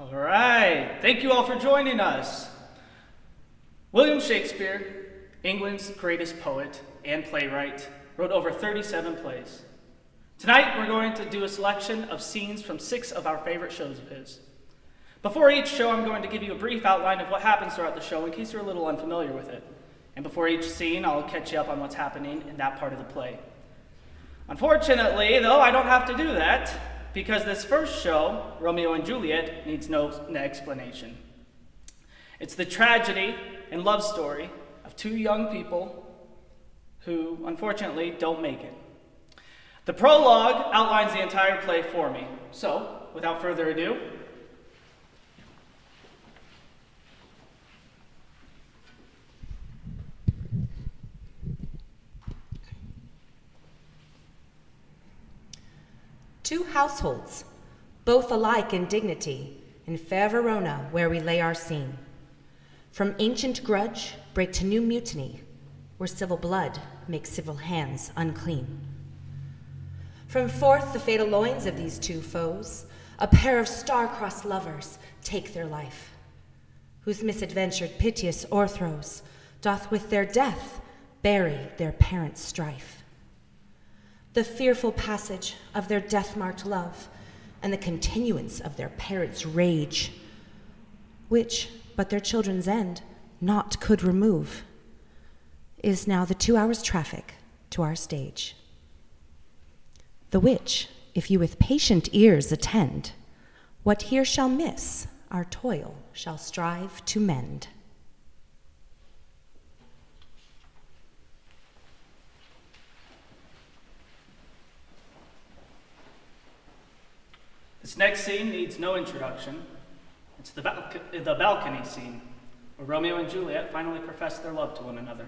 All right, thank you all for joining us. William Shakespeare, England's greatest poet and playwright, wrote over 37 plays. Tonight, we're going to do a selection of scenes from 6 of our favorite shows of his. Before each show, I'm going to give you a brief outline of what happens throughout the show in case you're a little unfamiliar with it. And before each scene, I'll catch you up on what's happening in that part of the play. Unfortunately, though, I don't have to do that, because this first show, Romeo and Juliet, needs no explanation. It's the tragedy and love story of 2 young people who, unfortunately, don't make it. The prologue outlines the entire play for me. So, without further ado, Two households, both alike in dignity, in fair Verona, where we lay our scene. From ancient grudge break to new mutiny, where civil blood makes civil hands unclean. From forth the fatal loins of these 2 foes, a pair of star-crossed lovers take their life, whose misadventured piteous o'erthrows doth with their death bury their parents' strife. The fearful passage of their death-marked love, and the continuance of their parents' rage, which but their children's end naught could remove, is now the 2 hours' traffic to our stage. The which, if you with patient ears attend, what here shall miss, our toil shall strive to mend. this next scene needs no introduction. It's the balcony scene, where Romeo and Juliet finally profess their love to one another.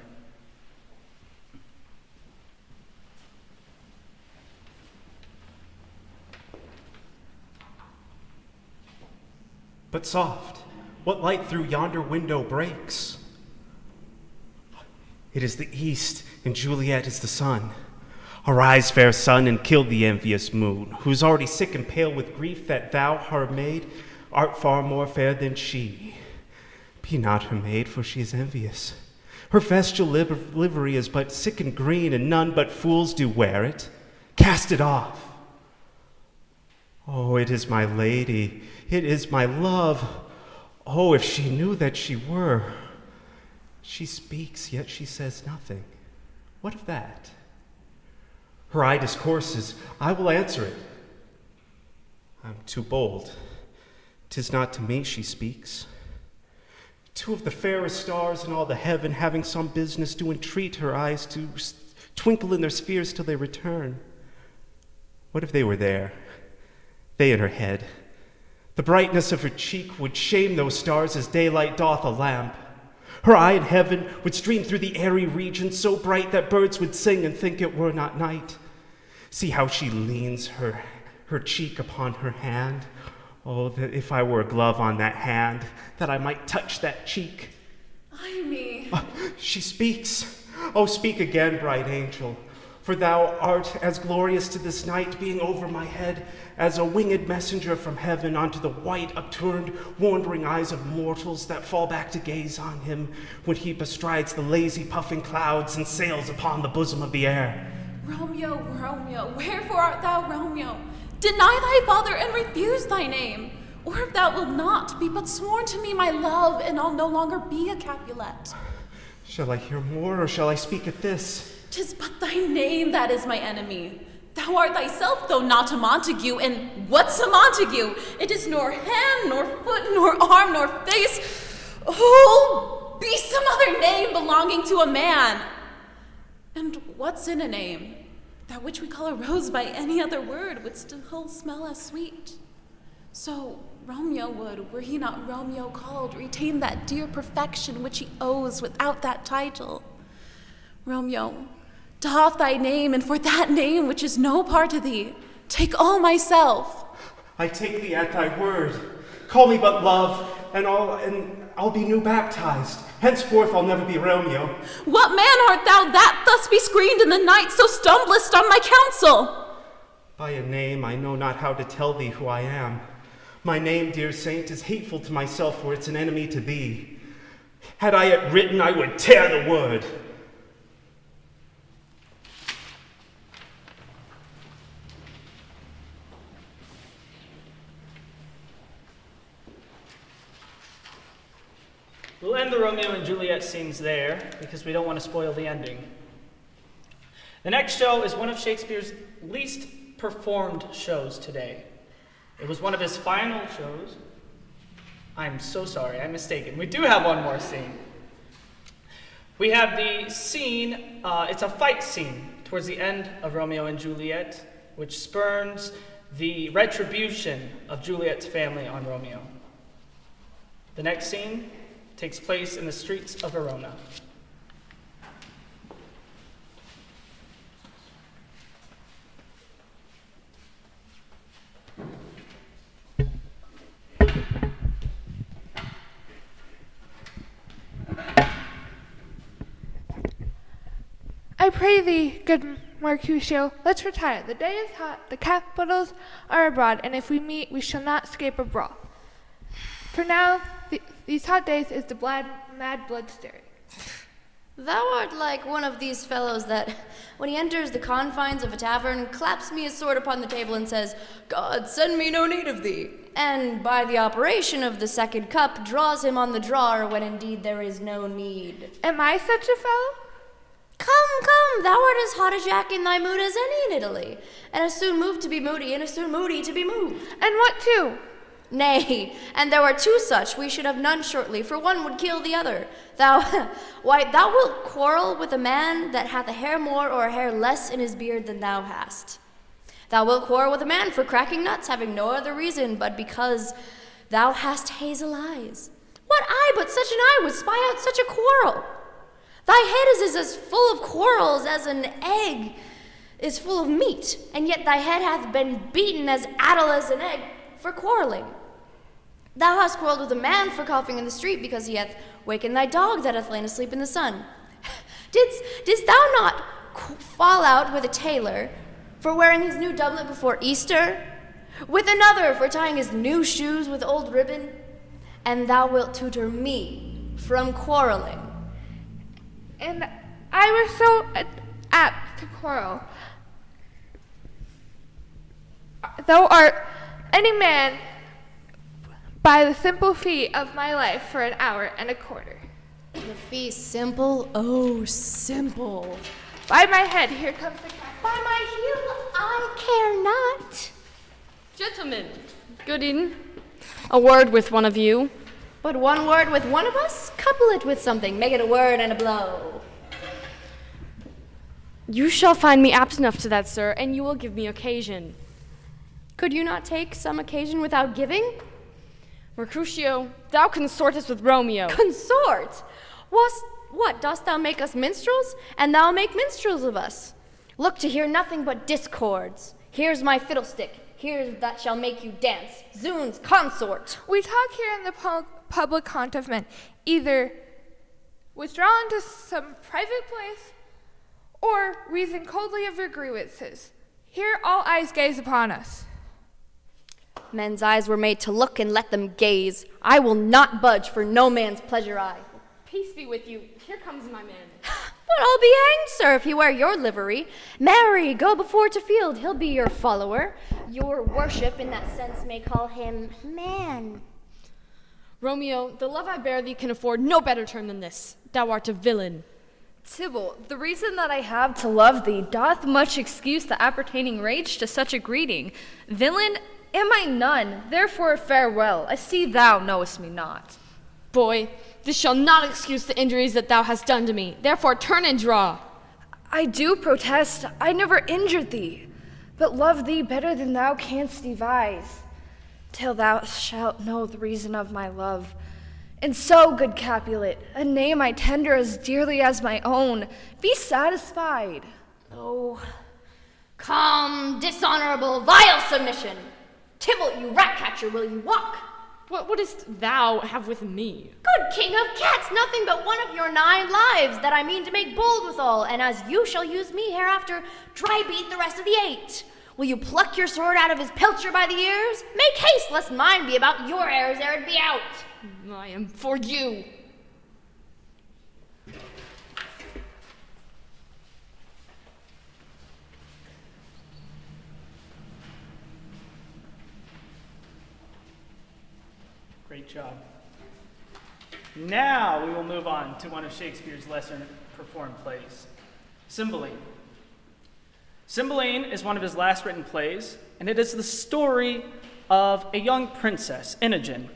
But soft, what light through yonder window breaks? It is the east, and Juliet is the sun. Arise, fair sun, and kill the envious moon, who's already sick and pale with grief that thou, her maid, art far more fair than she. Be not her maid, for she is envious. Her vestal livery is but sick and green, and none but fools do wear it. Cast it off. Oh, it is my lady, it is my love. Oh, if she knew that she were. She speaks, yet she says nothing. What of that? Her eye discourses, I will answer it. I'm too bold. 'Tis not to me she speaks. 2 of the fairest stars in all the heaven, having some business, do entreat her eyes to twinkle in their spheres till they return. What if they were there? They in her head. The brightness of her cheek would shame those stars as daylight doth a lamp. Her eye in heaven would stream through the airy region so bright that birds would sing and think it were not night. See how she leans her cheek upon her hand. Oh, that if I were a glove on that hand, that I might touch that cheek. Ay me. She speaks. Oh, speak again, bright angel. For thou art as glorious to this night, being over my head, as a winged messenger from heaven onto the white, upturned, wandering eyes of mortals that fall back to gaze on him when he bestrides the lazy, puffing clouds and sails upon the bosom of the air. Romeo, Romeo, wherefore art thou Romeo? Deny thy father and refuse thy name. Or if thou wilt not, be but sworn to me my love, and I'll no longer be a Capulet. Shall I hear more, or shall I speak at this? 'Tis but thy name that is my enemy. Thou art thyself, though not a Montague, and what's a Montague? It is nor hand, nor foot, nor arm, nor face. Oh, be some other name belonging to a man. And what's in a name? That which we call a rose by any other word would still smell as sweet. So Romeo would, were he not Romeo called, retain that dear perfection which he owes without that title. Romeo, doff thy name, and for that name which is no part of thee, take all myself. I take thee at thy word. Call me but love, and I'll be new baptized. Henceforth I'll never be Romeo. What man art thou that thus be screened in the night, so stumblest on my counsel? By a name I know not how to tell thee who I am. My name, dear saint, is hateful to myself, for it's an enemy to thee. Had I it written, I would tear the word. We'll end the Romeo and Juliet scenes there because we don't want to spoil the ending. The next show is one of Shakespeare's least performed shows today. It was one of his final shows. I'm so sorry, I'm mistaken. We do have one more scene. We have the scene, it's a fight scene towards the end of Romeo and Juliet, which spurns the retribution of Juliet's family on Romeo. The next scene takes place in the streets of Verona. I pray thee, good Mercutio, let's retire. The day is hot, the capitals are abroad, and if we meet, we shall not escape a brawl. For now, these hot days is the mad blood stirring. Thou art like one of these fellows that, when he enters the confines of a tavern, claps me his sword upon the table and says, God, send me no need of thee. And by the operation of the second cup, draws him on the drawer when indeed there is no need. Am I such a fellow? Come, thou art as hot a jack in thy mood as any in Italy, and as soon moved to be moody, and as soon moody to be moved. And what too? Nay, and there are two such, we should have none shortly, for one would kill the other. Thou wilt quarrel with a man that hath a hair more or a hair less in his beard than thou hast. Thou wilt quarrel with a man for cracking nuts, having no other reason but because thou hast hazel eyes. What eye but such an eye would spy out such a quarrel? Thy head is as full of quarrels as an egg is full of meat, and yet thy head hath been beaten as addle as an egg for quarreling. Thou hast quarreled with a man for coughing in the street because he hath wakened thy dog that hath lain asleep in the sun. Didst thou not fall out with a tailor for wearing his new doublet before Easter, with another for tying his new shoes with old ribbon? And thou wilt tutor me from quarreling. And I was so apt to quarrel. Thou art any man by the simple fee of my life for an hour and a quarter. The fee simple, oh simple. By my head, here comes the cat. By my heel, I care not. Gentlemen, good evening. A word with one of you. But one word with one of us, couple it with something, make it a word and a blow. You shall find me apt enough to that, sir, and you will give me occasion. Could you not take some occasion without giving? Mercutio, thou consortest with Romeo. Consort? What, dost thou make us minstrels? And thou make minstrels of us. Look to hear nothing but discords. Here's my fiddlestick. Here's that shall make you dance. Zounds, consort. We talk here in the public haunt of men, either withdraw into some private place, or reason coldly of your grievances. Here all eyes gaze upon us. Men's eyes were made to look and let them gaze. I will not budge for no man's pleasure eye. Peace be with you. Here comes my man. But I'll be hanged, sir, if he wear your livery. Marry, go before to field, he'll be your follower. Your worship, in that sense, may call him man. Romeo, the love I bear thee can afford no better term than this. Thou art a villain. Tybalt, the reason that I have to love thee doth much excuse the appertaining rage to such a greeting. Villain, am I none, therefore farewell. I see thou knowest me not. Boy, this shall not excuse the injuries that thou hast done to me. Therefore turn and draw. I do protest, I never injured thee, but love thee better than thou canst devise, till thou shalt know the reason of my love. And so, good Capulet, a name I tender as dearly as my own, be satisfied. Oh, come, dishonorable, vile submission. Tybalt, you rat-catcher, will you walk? What wouldst thou have with me? Good king of cats, nothing but one of your 9 lives that I mean to make bold withal, and as you shall use me hereafter, dry beat the rest of the 8. Will you pluck your sword out of his pilcher by the ears? Make haste, lest mine be about your heirs ere it be out. I am for you. Great job. Now we will move on to one of Shakespeare's lesser performed plays, Cymbeline. Cymbeline is one of his last written plays, and it is the story of a young princess, Imogen,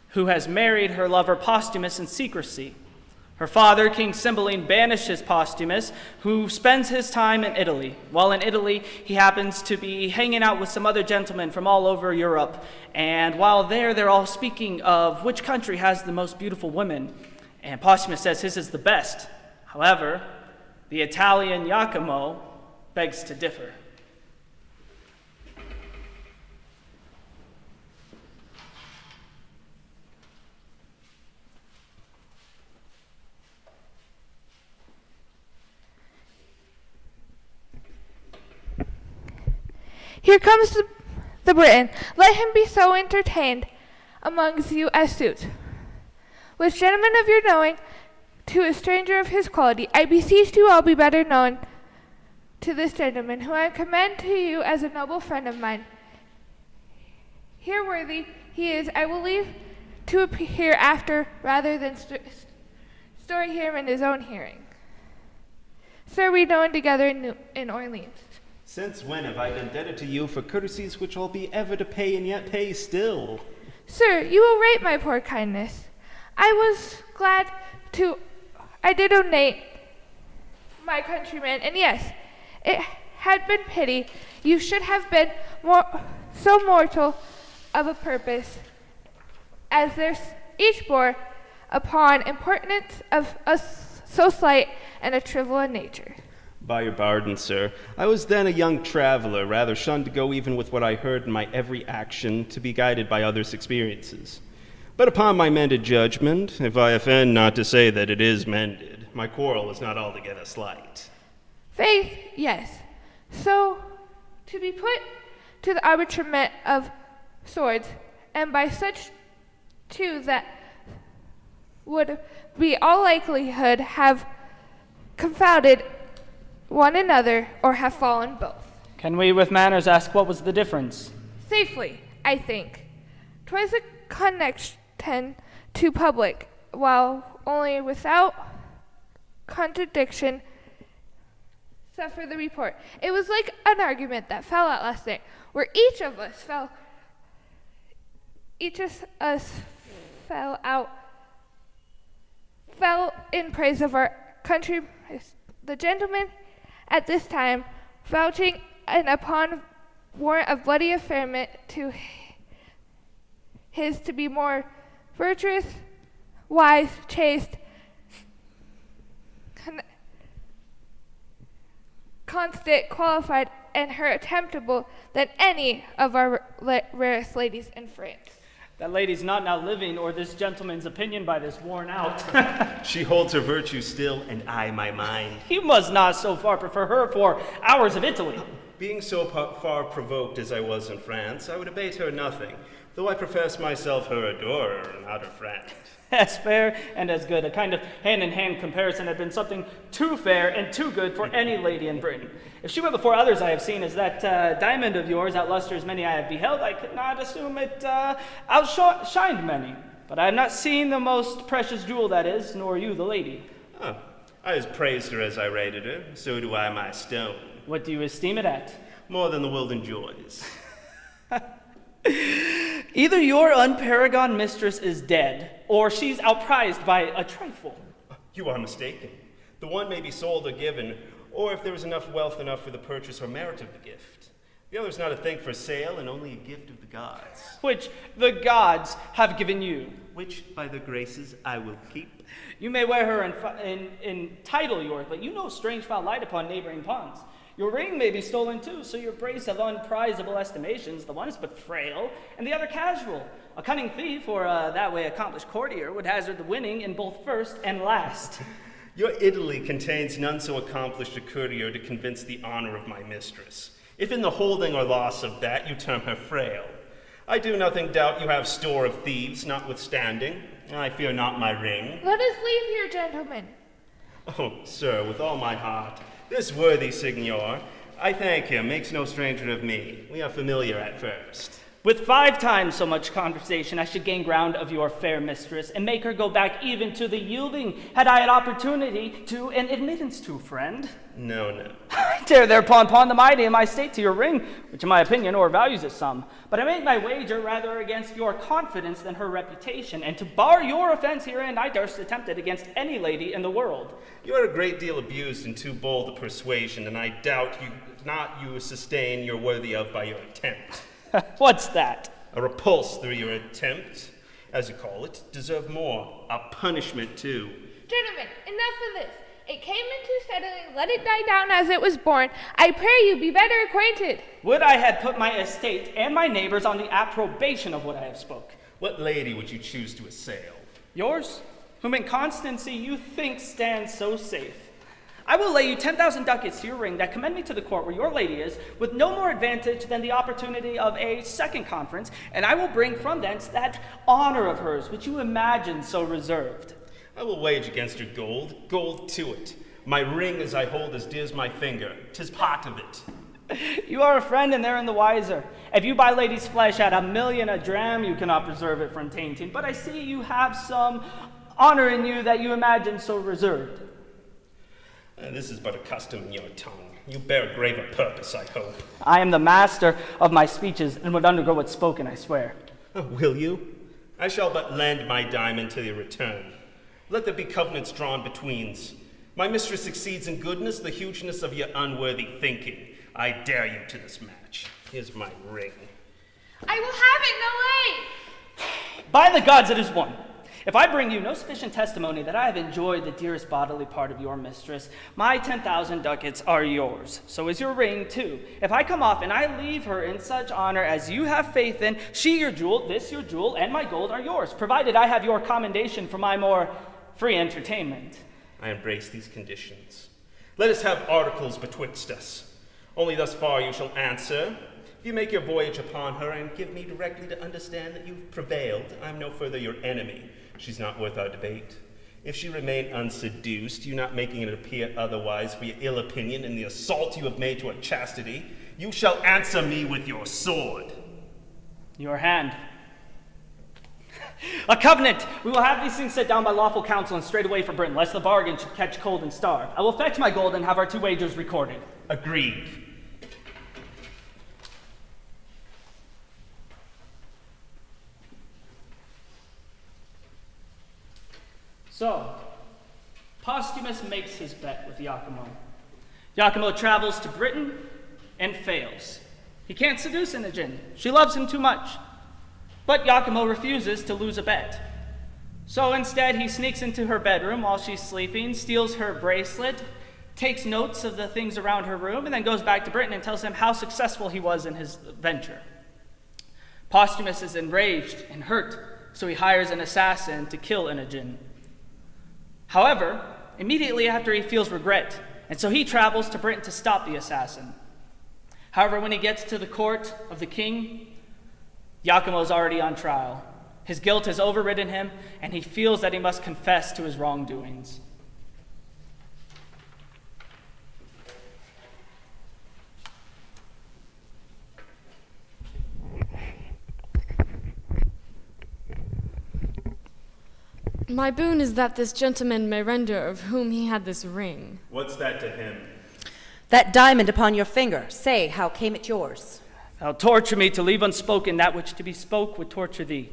who has married her lover Posthumus in secrecy. Her father, King Cymbeline, banishes Posthumus, who spends his time in Italy. While in Italy, he happens to be hanging out with some other gentlemen from all over Europe. And while there, they're all speaking of which country has the most beautiful women. And Posthumus says his is the best. However, the Italian Iachimo begs to differ. Here comes the Briton. Let him be so entertained amongst you as suits. Which gentleman of your knowing, to a stranger of his quality, I beseech you all be better known to this gentleman, who I commend to you as a noble friend of mine. Here worthy he is, I will leave to appear after, rather than story him in his own hearing. Sir, we known together in Orleans. Since when have I been indebted to you for courtesies which I'll be ever to pay and yet pay still? Sir, you will rate my poor kindness. I was glad I did donate my countrymen, and yes, it had been pity you should have been so mortal of a purpose, as there each bore upon importance of us so slight and a trivial in nature. By your pardon, sir, I was then a young traveler, rather shunned to go even with what I heard in my every action, to be guided by others' experiences. But upon my mended judgment, if I offend not to say that it is mended, my quarrel is not altogether slight. Faith, yes. So, to be put to the arbitrament of swords, and by such two that would be all likelihood have confounded one another, or have fallen both. Can we with manners ask what was the difference? Safely, I think. 'Twas a connection to public, while only without contradiction suffer the report. It was like an argument that fell out last night, where each of us fell in praise of our country. The gentleman at this time, vouching and upon warrant of bloody affairment to his to be more virtuous, wise, chaste, constant, qualified, and her attemptable than any of our rarest ladies in France. That lady's not now living, or this gentleman's opinion by this worn out. She holds her virtue still, and I my mind. You must not so far prefer her for hours of Italy. Being so far provoked as I was in France, I would abate her nothing, though I profess myself her adorer, not her friend. As fair and as good. A kind of hand-in-hand comparison had been something too fair and too good for any lady in Britain. If she went before others I have seen as that diamond of yours outlusters many I have beheld, I could not assume it outshined many. But I have not seen the most precious jewel that is, nor you the lady. Oh, I as praised her as I rated her, so do I my stone. What do you esteem it at? More than the Wilden joys. Either your unparagoned mistress is dead, or she's outprized by a trifle. You are mistaken. The one may be sold or given, or if there is wealth enough for the purchase or merit of the gift. The other is not a thing for sale, and only a gift of the gods. Which the gods have given you. Which, by their graces, I will keep. You may wear her in title yours, but you know strange foul light upon neighboring ponds. Your ring may be stolen too, so your brace have unprizable estimations. The one is but frail, and the other casual. A cunning thief, or a that way accomplished courtier, would hazard the winning in both first and last. Your Italy contains none so accomplished a courtier to convince the honor of my mistress. If in the holding or loss of that you term her frail, I do nothing doubt you have store of thieves notwithstanding. I fear not my ring. Let us leave here, gentlemen. Oh, sir, with all my heart, this worthy signor, I thank him, makes no stranger of me. We are familiar at first. With 5 times so much conversation, I should gain ground of your fair mistress, and make her go back even to the yielding, had I an opportunity to, an admittance to, friend. No. I dare thereupon pawn the mighty in my state to your ring, which in my opinion overvalues it some. But I make my wager rather against your confidence than her reputation, and to bar your offense herein, I durst attempt it against any lady in the world. You are a great deal abused and too bold a persuasion, and I doubt you sustain your worthy of by your attempt. What's that? A repulse through your attempt, as you call it, deserve more. A punishment, too. Gentlemen, enough of this. It came into settling, let it die down as it was born. I pray you be better acquainted. Would I had put my estate and my neighbors on the approbation of what I have spoke. What lady would you choose to assail? Yours, whom in constancy you think stands so safe. I will lay you 10,000 ducats to your ring that commend me to the court where your lady is, with no more advantage than the opportunity of a second conference, and I will bring from thence that honor of hers which you imagine so reserved. I will wage against your gold to it. My ring as I hold as dear as my finger, 'tis part of it. You are a friend, and therein the wiser. If you buy lady's flesh at 1,000,000 a dram, you cannot preserve it from tainting, but I see you have some honor in you that you imagine so reserved. This is but a custom in your tongue. You bear a graver purpose, I hope. I am the master of my speeches, and would undergo what's spoken, I swear. Oh, will you? I shall but lend my diamond till your return. Let there be covenants drawn betweens. My mistress exceeds in goodness the hugeness of your unworthy thinking. I dare you to this match. Here's my ring. I will have it, no way! By the gods, it is one. If I bring you no sufficient testimony that I have enjoyed the dearest bodily part of your mistress, my 10,000 ducats are yours. So is your ring, too. If I come off and I leave her in such honor as you have faith in, she your jewel, this your jewel, and my gold are yours, provided I have your commendation for my more free entertainment. I embrace these conditions. Let us have articles betwixt us. Only thus far you shall answer. If you make your voyage upon her and give me directly to understand that you've prevailed, I'm no further your enemy. She's not worth our debate. If she remain unseduced, you not making it appear otherwise for your ill opinion and the assault you have made to her chastity, you shall answer me with your sword. Your hand. A covenant! We will have these things set down by lawful counsel and straight away for Britain, lest the bargain should catch cold and starve. I will fetch my gold and have our 2 wagers recorded. Agreed. So, Posthumus makes his bet with Iachimo. Iachimo travels to Britain and fails. He can't seduce Imogen. She loves him too much. But Iachimo refuses to lose a bet. So instead, he sneaks into her bedroom while she's sleeping, steals her bracelet, takes notes of the things around her room, and then goes back to Britain and tells him how successful he was in his venture. Posthumus is enraged and hurt, so he hires an assassin to kill Imogen. However, immediately after he feels regret, and so he travels to Britain to stop the assassin. However, when he gets to the court of the king, Iachimo is already on trial. His guilt has overridden him, and he feels that he must confess to his wrongdoings. My boon is that this gentleman may render of whom he had this ring. What's that to him? That diamond upon your finger, say, how came it yours? Thou torture me to leave unspoken that which to be spoke would torture thee.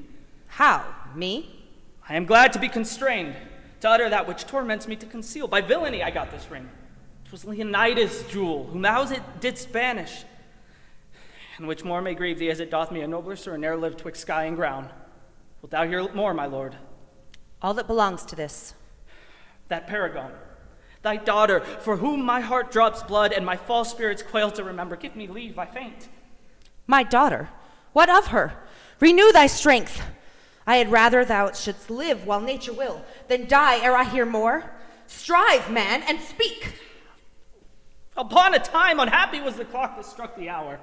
How? Me? I am glad to be constrained, to utter that which torments me to conceal. By villainy I got this ring. 'Twas Leonidas' jewel, whom thou didst banish, and which more may grieve thee as it doth me, a nobler sir, ne'er lived twixt sky and ground. Wilt thou hear more, my lord? All that belongs to this. That paragon, thy daughter, for whom my heart drops blood and my false spirits quail to remember, give me leave, I faint. My daughter, what of her? Renew thy strength. I had rather thou shouldst live while nature will, than die ere I hear more. Strive, man, and speak. I'll Upon a time unhappy was the clock that struck the hour.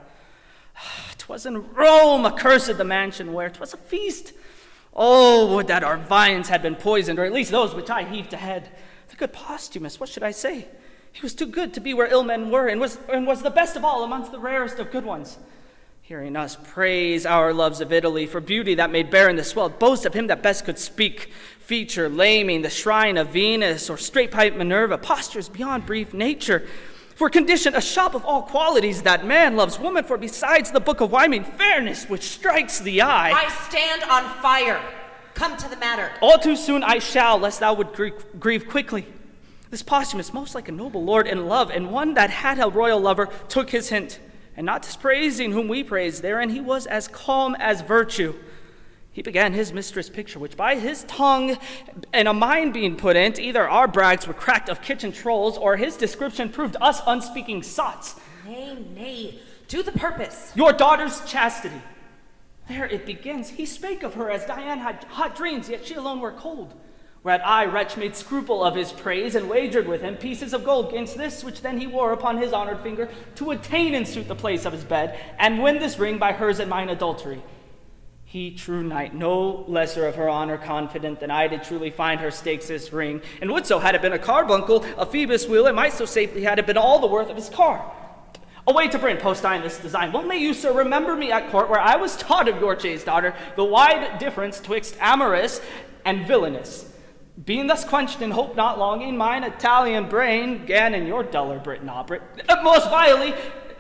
'Twas in Rome, accursed the mansion where 'twas a feast. Oh, would that our viands had been poisoned, or at least those which I heaved ahead. The good Posthumus, what should I say? He was too good to be where ill men were, and was the best of all amongst the rarest of good ones. Hearing us praise our loves of Italy for beauty that made barren the swelled boast of him that best could speak, feature laming the shrine of Venus, or straight pipe Minerva, postures beyond brief nature. For condition, a shop of all qualities that man loves woman, for besides the book of Wyman, fairness which strikes the eye. I stand on fire. Come to the matter. All too soon I shall, lest thou would grieve quickly. This Posthumus, most like a noble lord in love, and one that had a royal lover, took his hint, and not dispraising whom we praise, therein he was as calm as virtue. He began his mistress' picture, which by his tongue and a mind being put in, either our brags were cracked of kitchen trolls, or his description proved us unspeaking sots. Nay, to the purpose. Your daughter's chastity. There it begins. He spake of her as Diane had hot dreams, yet she alone were cold. Whereat I, wretch, made scruple of his praise, and wagered with him pieces of gold gainst this which then he wore upon his honored finger, to attain in suit the place of his bed, and win this ring by hers and mine adultery. He, true knight, no lesser of her honor confident than I did truly find her stakes this ring, and would so had it been a carbuncle, a Phoebus wheel, and might so safely had it been all the worth of his car. Away to Bryn, post I in this design. Well may you, sir, remember me at court, where I was taught of your chaste daughter the wide difference twixt amorous and villainous. Being thus quenched in hope not longing, mine Italian brain gan in your duller Britain obrit, most vilely,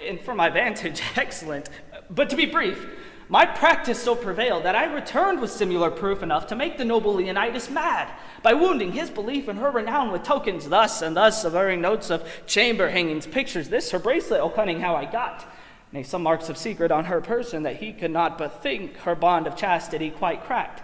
and for my vantage, excellent. But to be brief, my practice so prevailed that I returned with similar proof enough to make the noble Leonidas mad, by wounding his belief in her renown with tokens thus and thus, averring notes of chamber hangings, pictures, this her bracelet, oh cunning how I got. Nay, some marks of secret on her person that he could not but think her bond of chastity quite cracked.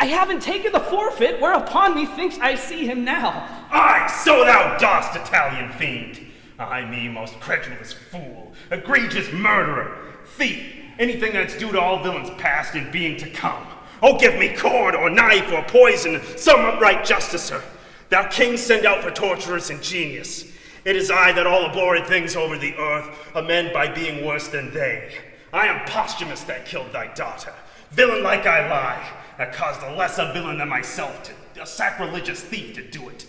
I haven't taken the forfeit, whereupon methinks I see him now. Aye, so thou dost, Italian fiend. Ay me, most credulous fool, egregious murderer, thief, anything that's due to all villains past and being to come. Oh, give me cord or knife or poison, some upright justicer. Thou king send out for torturers ingenious. It is I that all abhorred things over the earth amend by being worse than they. I am Posthumus that killed thy daughter. Villain like I lie, that caused a less a villain than myself, a sacrilegious thief to do it.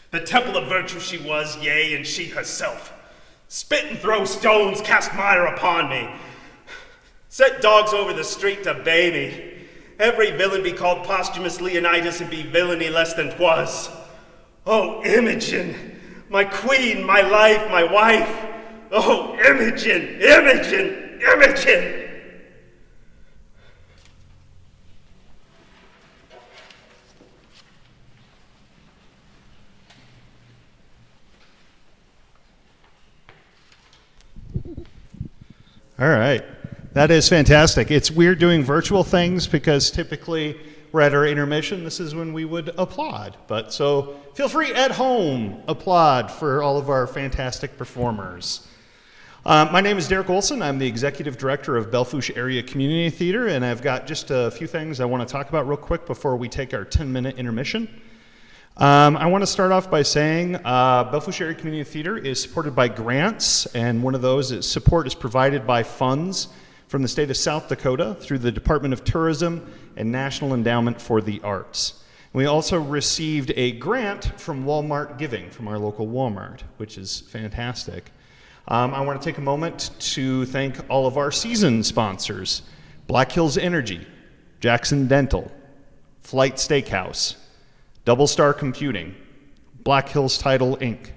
The temple of virtue she was, yea, and she herself. Spit and throw stones, cast mire upon me. Set dogs over the street to bay me. Every villain be called Posthumus Leonidas and be villainy less than 'twas. Oh, Imogen, my queen, my life, my wife. Oh, Imogen, Imogen, Imogen. All right. That is fantastic. It's weird doing virtual things because typically we're at our intermission. This is when we would applaud. But so feel free at home, applaud for all of our fantastic performers. My name is Derek Olson. I'm the Executive Director of Belle-Fourche Area Community Theater, and I've got just a few things I want to talk about real quick before we take our 10-minute intermission. I want to start off by saying Belle-Fourche Area Community Theater is supported by grants, and one of those support is provided by funds from the state of South Dakota through the Department of Tourism and National Endowment for the Arts. We also received a grant from Walmart Giving, from our local Walmart, which is fantastic. I want to take a moment to thank all of our season sponsors: Black Hills Energy, Jackson Dental, Flight Steakhouse, Double Star Computing, Black Hills Title Inc.,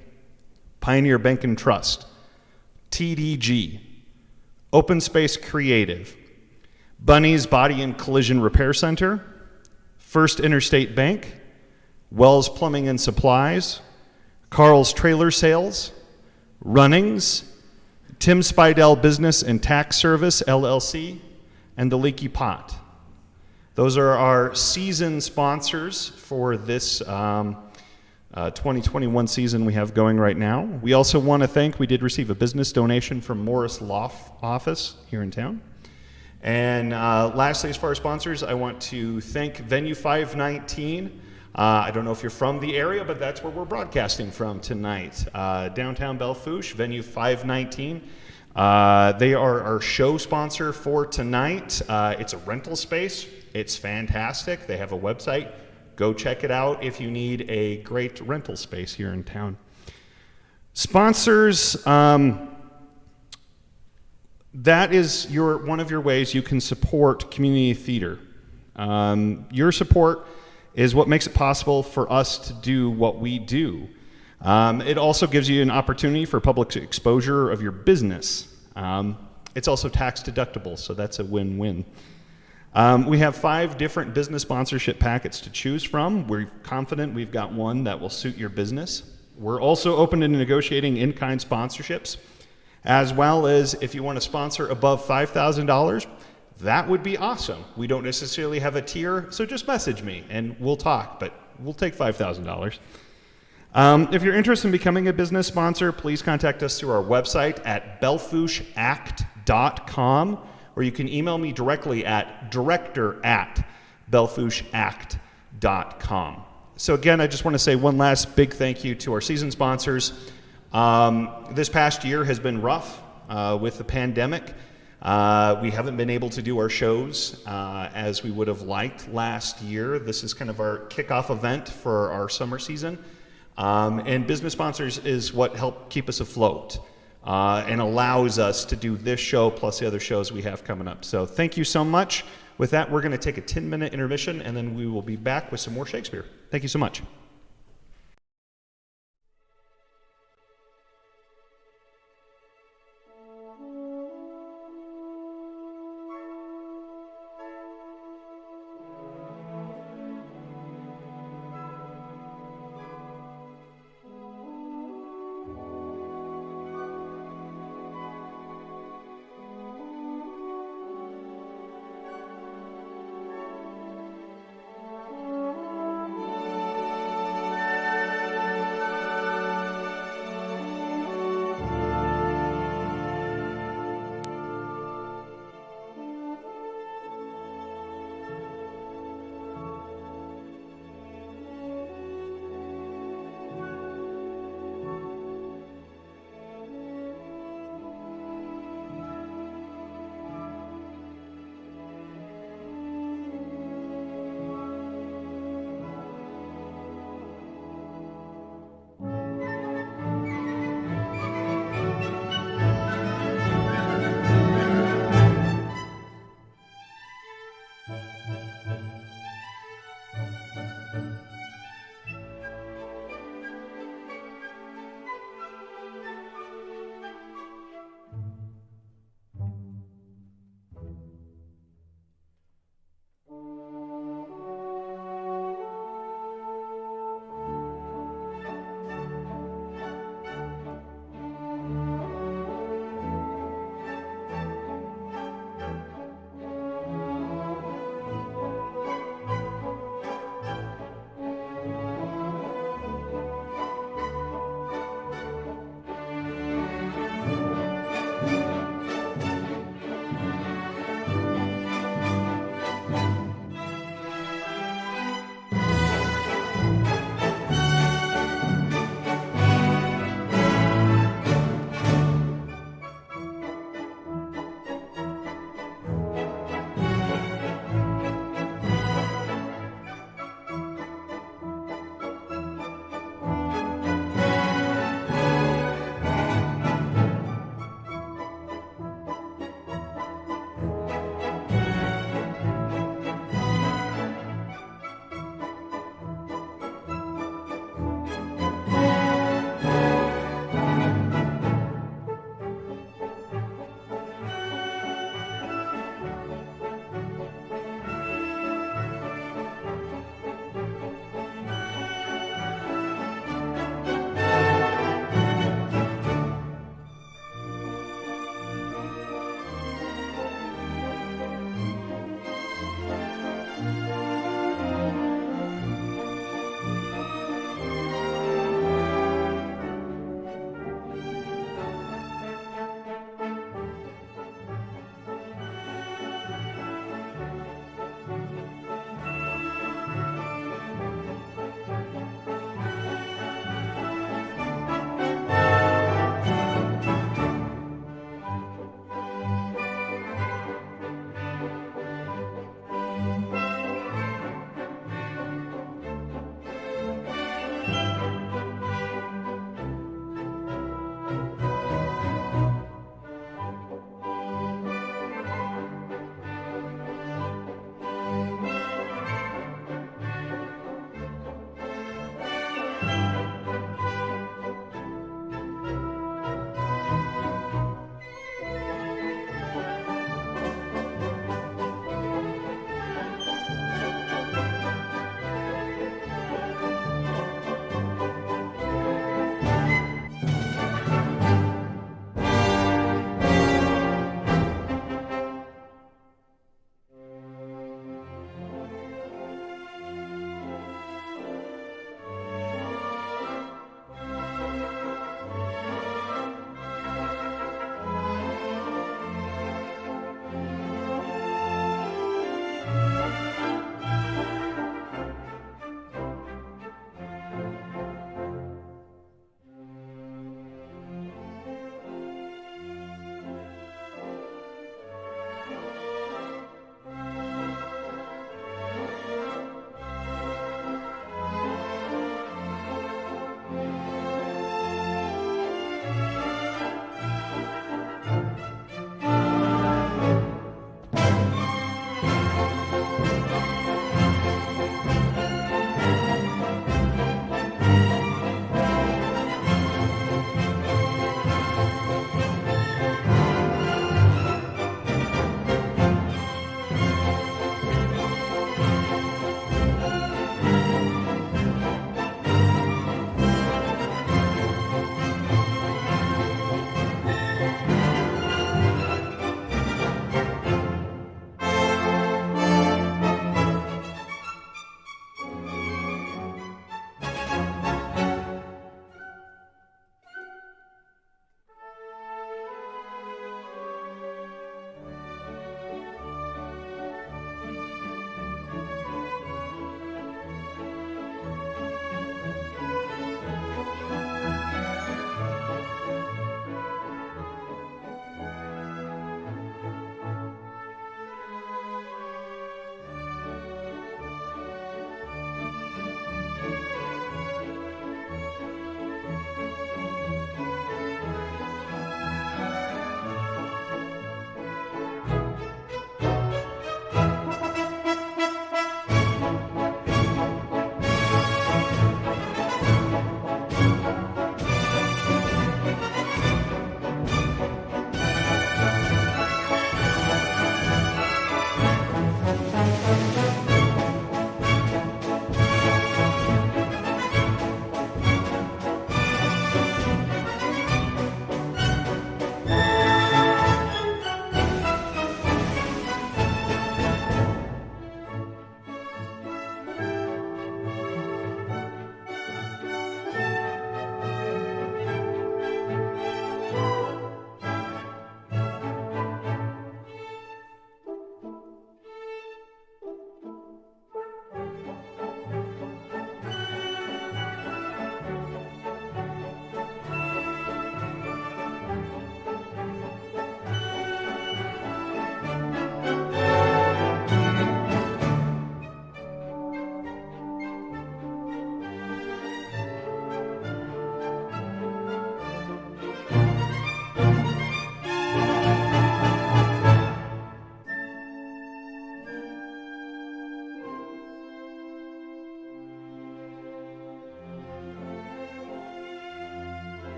Pioneer Bank and Trust, TDG, Open Space Creative, Bunny's Body and Collision Repair Center, First Interstate Bank, Wells Plumbing and Supplies, Carl's Trailer Sales, Runnings, Tim Spidell Business and Tax Service, LLC, and The Leaky Pot. Those are our season sponsors for this 2021 season we have going right now. We also want to thank, we did receive a business donation from Morris Law Office here in town. And lastly, as far as sponsors, I want to thank Venue 519. I don't know if you're from the area, but that's where we're broadcasting from tonight. Downtown Belle Fourche, venue 519. They are our show sponsor for tonight. It's a rental space. It's fantastic. They have a website. Go check it out if you need a great rental space here in town. Sponsors, that is one of your ways you can support community theater. Your support is what makes it possible for us to do what we do. It also gives you an opportunity for public exposure of your business. It's also tax deductible, so that's a win-win. We have 5 different business sponsorship packets to choose from. We're confident we've got one that will suit your business. We're also open to negotiating in-kind sponsorships, as well as if you want to sponsor above $5,000, that would be awesome. We don't necessarily have a tier, so just message me and we'll talk, but we'll take $5,000. If you're interested in becoming a business sponsor, please contact us through our website at bellefourcheact.com, or you can email me directly at director@bellefourcheact.com. So again, I just want to say one last big thank you to our season sponsors. This past year has been rough with the pandemic. We haven't been able to do our shows as we would have liked last year. This is kind of our kickoff event for our summer season. And business sponsors is what help keep us afloat and allows us to do this show plus the other shows we have coming up. So thank you so much. With that, we're going to take a 10-minute intermission, and then we will be back with some more Shakespeare. Thank you so much.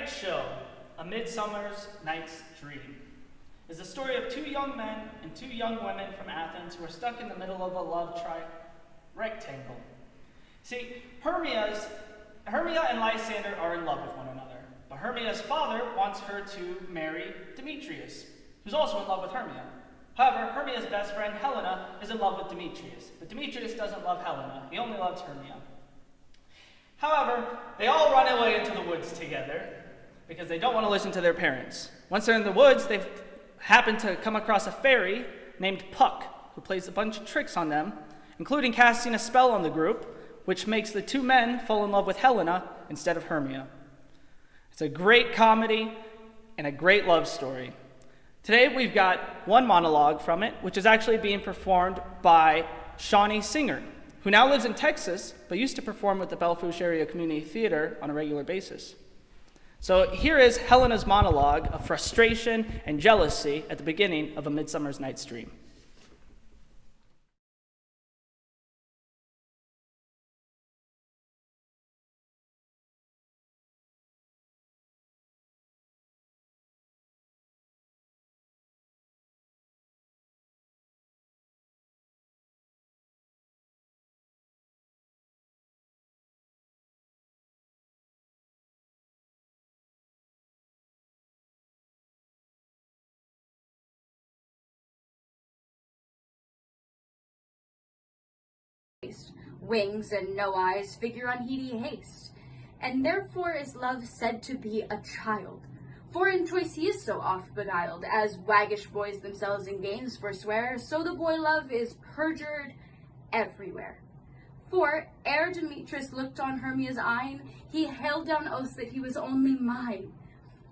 Tonight's show, A Midsummer's Night's Dream, is the story of two young men and two young women from Athens who are stuck in the middle of a love rectangle. See, Hermia and Lysander are in love with one another, but Hermia's father wants her to marry Demetrius, who's also in love with Hermia. However, Hermia's best friend Helena is in love with Demetrius, but Demetrius doesn't love Helena, he only loves Hermia. However, they all run away into the woods together because they don't want to listen to their parents. Once they're in the woods, they happen to come across a fairy named Puck, who plays a bunch of tricks on them, including casting a spell on the group, which makes the two men fall in love with Helena instead of Hermia. It's a great comedy and a great love story. Today we've got one monologue from it, which is actually being performed by Shawnee Singer, who now lives in Texas, but used to perform with the Belle Fourche Area Community Theater on a regular basis. So here is Helena's monologue of frustration and jealousy at the beginning of A Midsummer's Night's Dream. Wings and no eyes figure unheedy haste, and therefore is love said to be a child. For in choice he is so oft beguiled, as waggish boys themselves in games forswear, so the boy love is perjured everywhere. For ere Demetrius looked on Hermia's eyne, he hailed down oaths that he was only mine.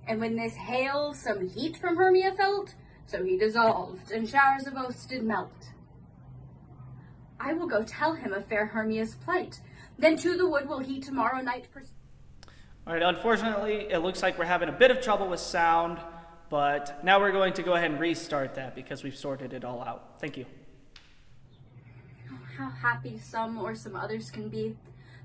And when this hail some heat from Hermia felt, so he dissolved, and showers of oaths did melt. I will go tell him of fair Hermia's plight. Then to the wood will he tomorrow night pursue. All right, unfortunately, it looks like we're having a bit of trouble with sound, but now we're going to go ahead and restart that because we've sorted it all out. Thank you. How happy some or some others can be.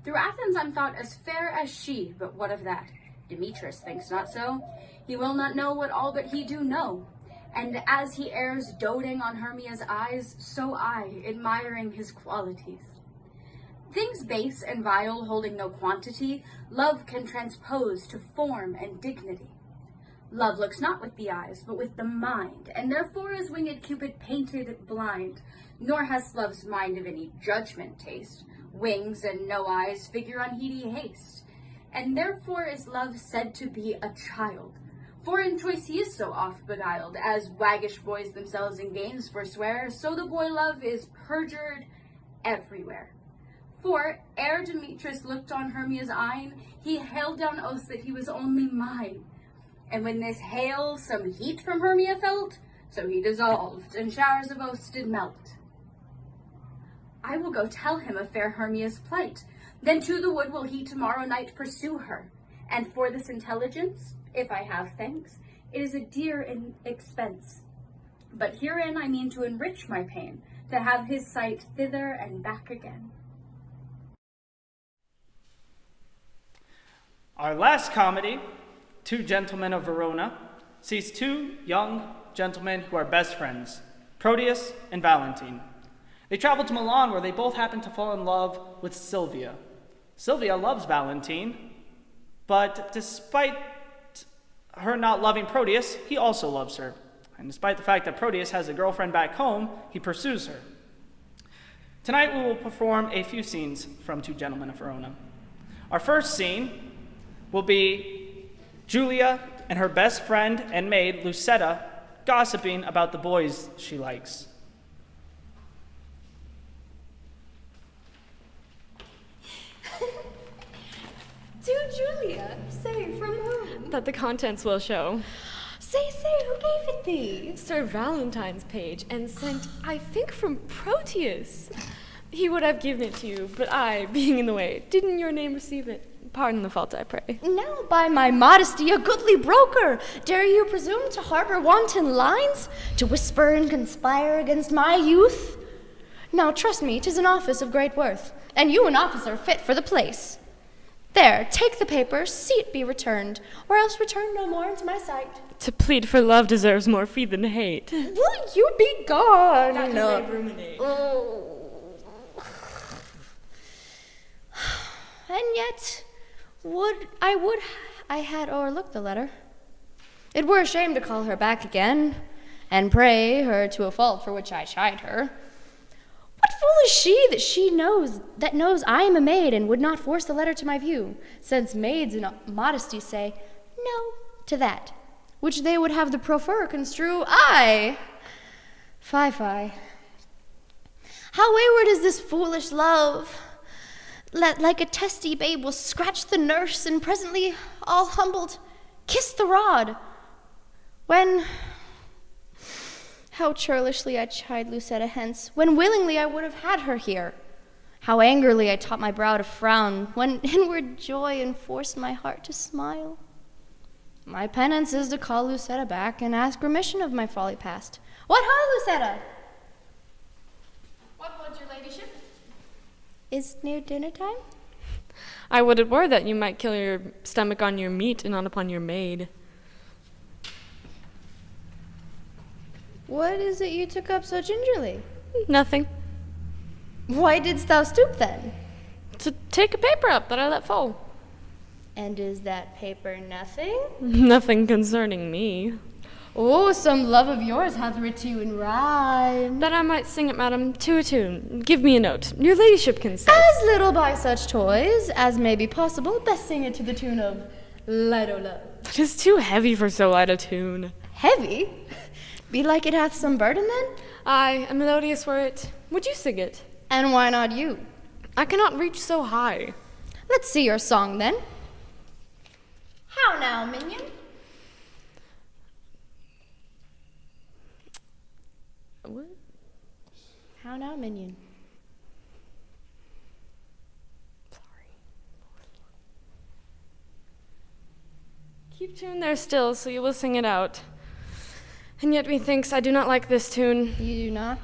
Through Athens I'm thought as fair as she, but what of that? Demetrius thinks not so. He will not know what all but he do know. And as he errs doting on Hermia's eyes, so I, admiring his qualities. Things base and vile holding no quantity, love can transpose to form and dignity. Love looks not with the eyes, but with the mind, and therefore is winged Cupid painted blind, nor has love's mind of any judgment taste. Wings and no eyes figure unheedy haste, and therefore is love said to be a child. For in choice he is so oft beguiled, as waggish boys themselves in games forswear, so the boy love is perjured everywhere. For ere Demetrius looked on Hermia's eyne, he hailed down oaths that he was only mine. And when this hail some heat from Hermia felt, so he dissolved, and showers of oaths did melt. I will go tell him of fair Hermia's plight. Then to the wood will he tomorrow night pursue her. And for this intelligence, if I have thanks, it is a dear expense. But herein I mean to enrich my pain, to have his sight thither and back again. Our last comedy, Two Gentlemen of Verona, sees two young gentlemen who are best friends, Proteus and Valentine. They travel to Milan where they both happen to fall in love with Sylvia. Sylvia loves Valentine, but despite her not loving Proteus, he also loves her. And despite the fact that Proteus has a girlfriend back home, he pursues her. Tonight we will perform a few scenes from Two Gentlemen of Verona. Our first scene will be Julia and her best friend and maid, Lucetta, gossiping about the boys she likes. To Julia, say from whom? That the contents will show. Say, who gave it thee? Sir Valentine's page, and sent, I think, from Proteus. He would have given it to you, but I, being in the way, didn't your name receive it? Pardon the fault, I pray. Now by my modesty, a goodly broker, dare you presume to harbor wanton lines? To whisper and conspire against my youth? Now trust me, 'tis an office of great worth, and you an officer fit for the place. There, take the paper, see it be returned, or else return no more into my sight. To plead for love deserves more fee than hate. Will you be gone? That No. may ruminate. And yet, would I had o'erlooked the letter. It were a shame to call her back again, and pray her to a fault for which I chide her. What fool is she that knows I am a maid and would not force the letter to my view, since maids in modesty say no to that, which they would have the proffer construe aye. Fie. How wayward is this foolish love! Like a testy babe will scratch the nurse, and presently, all humbled, kiss the rod. When, how churlishly I chide Lucetta hence, when willingly I would have had her here. How angrily I taught my brow to frown, when inward joy enforced my heart to smile. My penance is to call Lucetta back and ask remission of my folly past. What ho, Lucetta? What would your ladyship? Is near dinner time? I would it were that you might kill your stomach on your meat and not upon your maid. What is it you took up so gingerly? Nothing. Why didst thou stoop then? To take a paper up that I let fall. And is that paper nothing? Nothing concerning me. Oh, some love of yours hath writ to you in rhyme. That I might sing it, madam, to a tune. Give me a note. Your ladyship can say. As little by such toys as may be possible, best sing it to the tune of Light o' Love. It is too heavy for so light a tune. Heavy? Belike it hath some burden then? Aye, a melodious were it. Would you sing it? And why not you? I cannot reach so high. Let's see your song then. How now, minion? What? How now, minion? Keep tune there still, so you will sing it out. And yet methinks I do not like this tune. You do not?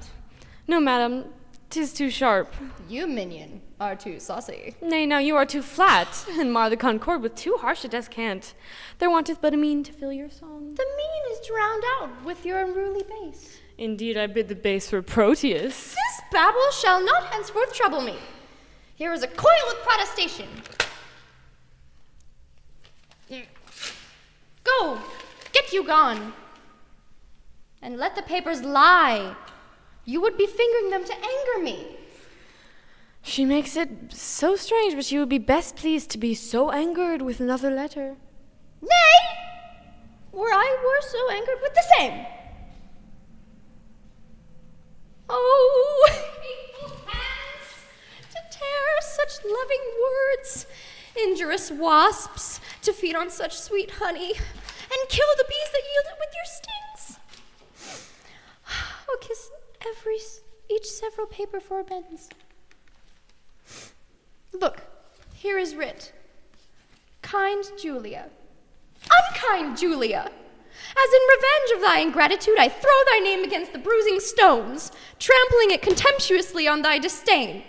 No, madam, 'tis too sharp. You, minion, are too saucy. Nay, now you are too flat, and mar the concord with too harsh a descant. There wanteth but a mean to fill your song. The mean is drowned out with your unruly bass. Indeed, I bid the bass for Proteus. This babble shall not henceforth trouble me. Here is a coil of protestation. Go, get you gone. And let the papers lie. You would be fingering them to anger me. She makes it so strange, but she would be best pleased to be so angered with another letter. Nay, were I so angered with the same. Oh, hateful hands, to tear such loving words, injurious wasps, to feed on such sweet honey, and kill the bees that yield it with your stings. Oh, kiss each several paper for amends. Look, here is writ. Kind Julia, unkind Julia, as in revenge of thy ingratitude, I throw thy name against the bruising stones, trampling it contemptuously on thy disdain.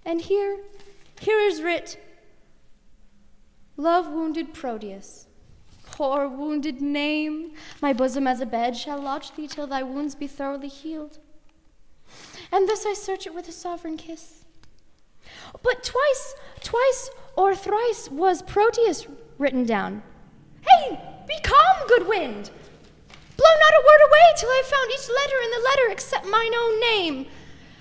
And here is writ, love-wounded Proteus, poor wounded name, my bosom as a bed shall lodge thee till thy wounds be thoroughly healed. And thus I search it with a sovereign kiss. But twice or thrice was Proteus written down. Hey, be calm, good wind! Blow not a word away till I found each letter in the letter except mine own name,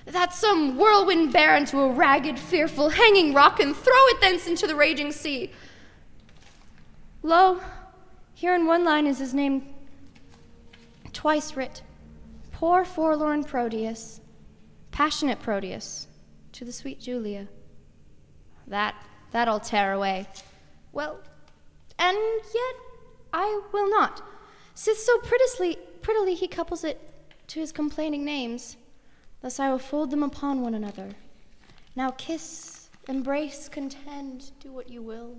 that some whirlwind bear into a ragged, fearful, hanging rock, and throw it thence into the raging sea. Lo, here in one line is his name twice writ. Poor forlorn Proteus, passionate Proteus, to the sweet Julia. That'll tear away. Well, and yet I will not, sith so prettily he couples it to his complaining names. Thus I will fold them upon one another. Now kiss, embrace, contend, do what you will.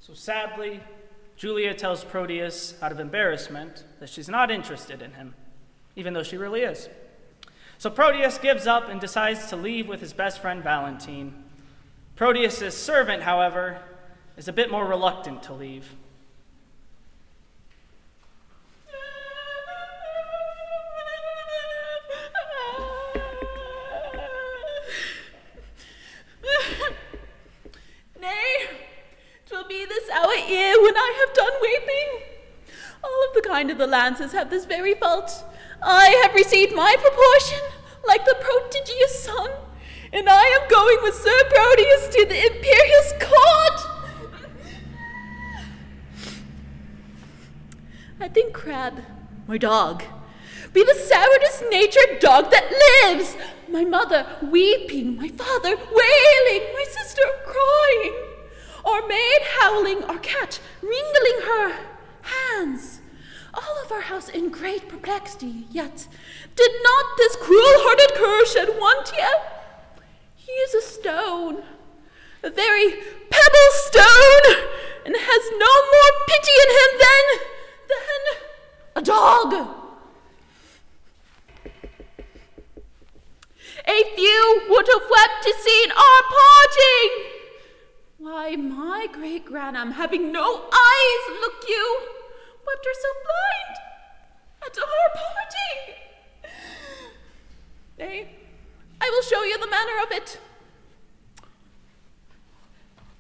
So sadly, Julia tells Proteus out of embarrassment that she's not interested in him, even though she really is. So Proteus gives up and decides to leave with his best friend Valentine. Proteus' servant, however, is a bit more reluctant to leave. Nay, 'twill be this hour ere when I have done weeping. All of the kind of the lances have this very fault. I have received my proportion, like the prodigious son, and I am going with Sir Proteus to the imperious court. I think Crab, my dog, be the sourest natured dog that lives. My mother weeping, my father wailing, my sister crying, our maid howling, our cat wringing her hands. All of our house in great perplexity, yet did not this cruel-hearted cur shed one tear? He is a stone, a very pebble stone, and has no more pity in him than a dog. A few would have wept to see our parting. Why, my great grandam, having no eyes, look you, wept herself blind at our parting. Nay, I will show you the manner of it.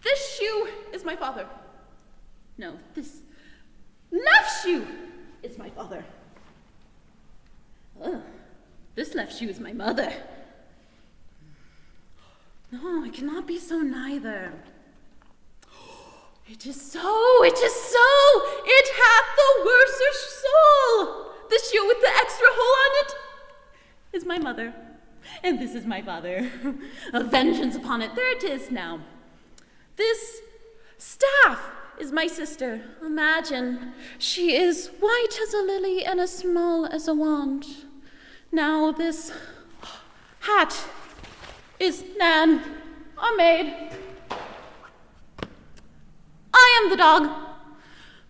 This shoe is my father. No, this left shoe is my father. This left shoe is my mother. No, it cannot be so neither. It is so, it is so, it hath the worser soul. The shoe with the extra hole on it is my mother, and this is my father. A vengeance upon it, there it is now. This staff is my sister. Imagine, she is white as a lily and as small as a wand. Now this hat is Nan, our maid. I am the dog.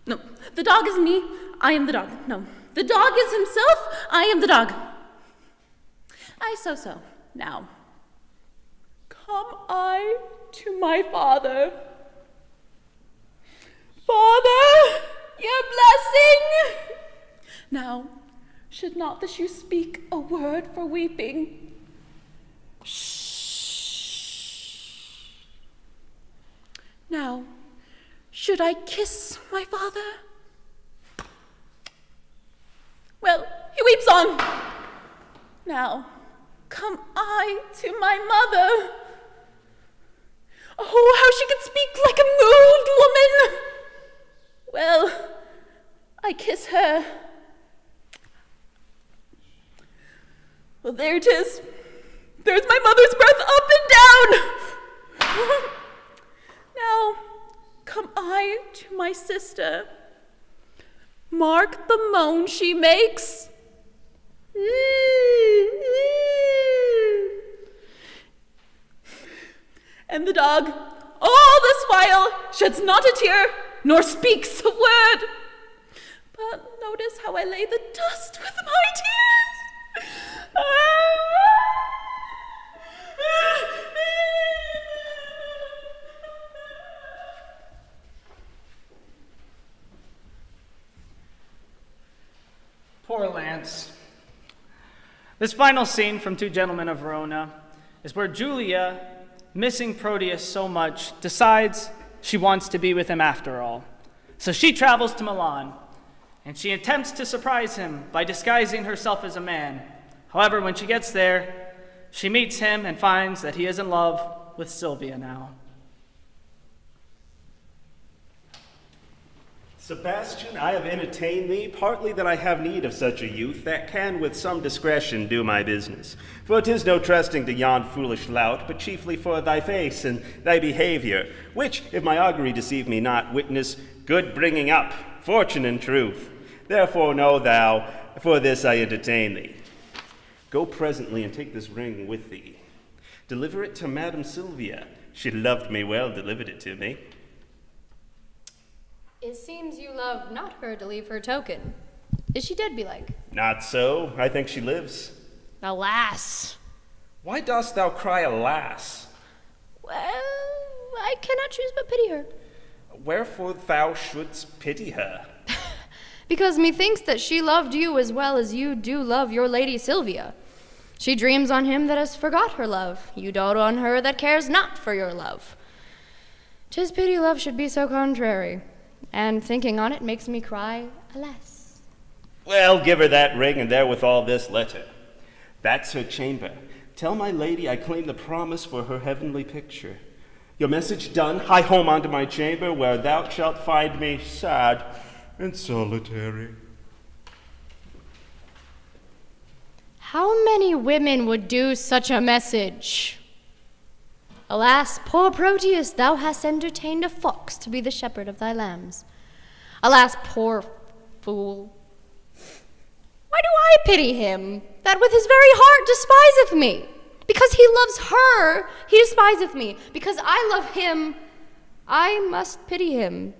No, the dog is me. I am the dog. No, the dog is himself. I am the dog. So. Now, come I to my father. Father, your blessing. Now, should not the shoe speak a word for weeping? Shh. Now, should I kiss my father? Well, he weeps on. Now, come I to my mother. Oh, how she could speak like a moved woman. Well, I kiss her. Well, there it is. There's my mother's breath up and down. Now, come I to my sister. Mark the moan she makes. And the dog, all this while, sheds not a tear, nor speaks a word. But notice how I lay the dust with my tears. Poor Lance. This final scene from Two Gentlemen of Verona is where Julia, missing Proteus so much, decides she wants to be with him after all. So she travels to Milan, and she attempts to surprise him by disguising herself as a man. However, when she gets there, she meets him and finds that he is in love with Sylvia now. Sebastian, I have entertained thee, partly that I have need of such a youth that can with some discretion do my business. For 'tis no trusting to yon foolish lout, but chiefly for thy face and thy behavior, which, if my augury deceive me not, witness good bringing up, fortune and truth. Therefore know thou, for this I entertain thee. Go presently and take this ring with thee. Deliver it to Madam Sylvia. She loved me well, delivered it to me. It seems you love not her to leave her token. Is she dead, belike? Not so. I think she lives. Alas. Why dost thou cry alas? Well, I cannot choose but pity her. Wherefore thou shouldst pity her? Because methinks that she loved you as well as you do love your lady Sylvia. She dreams on him that has forgot her love. You dote on her that cares not for your love. 'Tis pity love should be so contrary, and thinking on it makes me cry, alas. Well, give her that ring, and therewithal this letter. That's her chamber. Tell my lady I claim the promise for her heavenly picture. Your message done, hie home unto my chamber, where thou shalt find me sad and solitary. How many women would do such a message? Alas, poor Proteus, thou hast entertained a fox to be the shepherd of thy lambs. Alas, poor fool. Why do I pity him, that with his very heart despiseth me? Because he loves her, he despiseth me. Because I love him, I must pity him.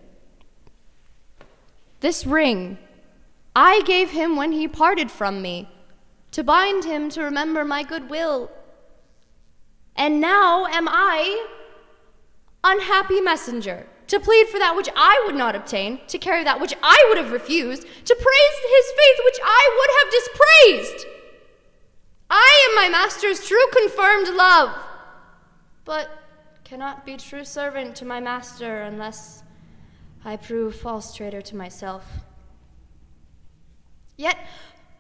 This ring I gave him when he parted from me, to bind him to remember my goodwill. And now am I, unhappy messenger, to plead for that which I would not obtain, to carry that which I would have refused, to praise his faith which I would have dispraised. I am my master's true confirmed love, but cannot be true servant to my master unless I prove false traitor to myself. Yet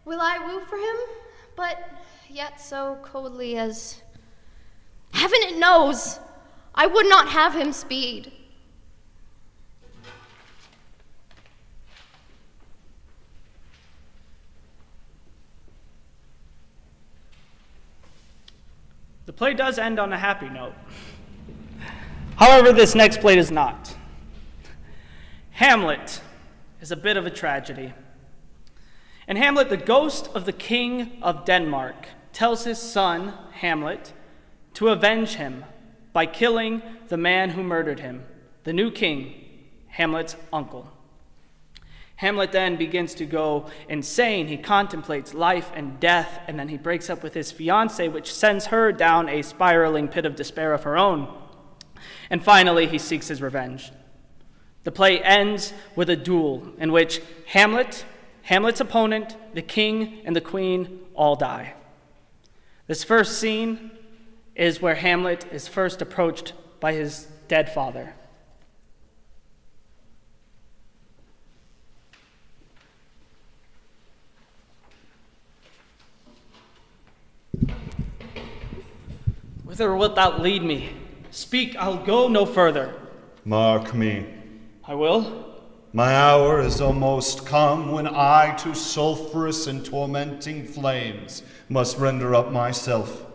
will I woo for him, but yet so coldly as heaven it knows I would not have him speed. The play does end on a happy note. However, this next play does not. Hamlet is a bit of a tragedy. In Hamlet, the ghost of the king of Denmark tells his son, Hamlet, to avenge him by killing the man who murdered him, the new king, Hamlet's uncle. Hamlet then begins to go insane. He contemplates life and death, and then he breaks up with his fiancée, which sends her down a spiraling pit of despair of her own. And finally, he seeks his revenge. The play ends with a duel in which Hamlet's opponent, the king, and the queen all die. This first scene is where Hamlet is first approached by his dead father. Whither wilt thou lead me? Speak, I'll go no further. Mark me. I will. My hour is almost come when I to sulphurous and tormenting flames must render up myself.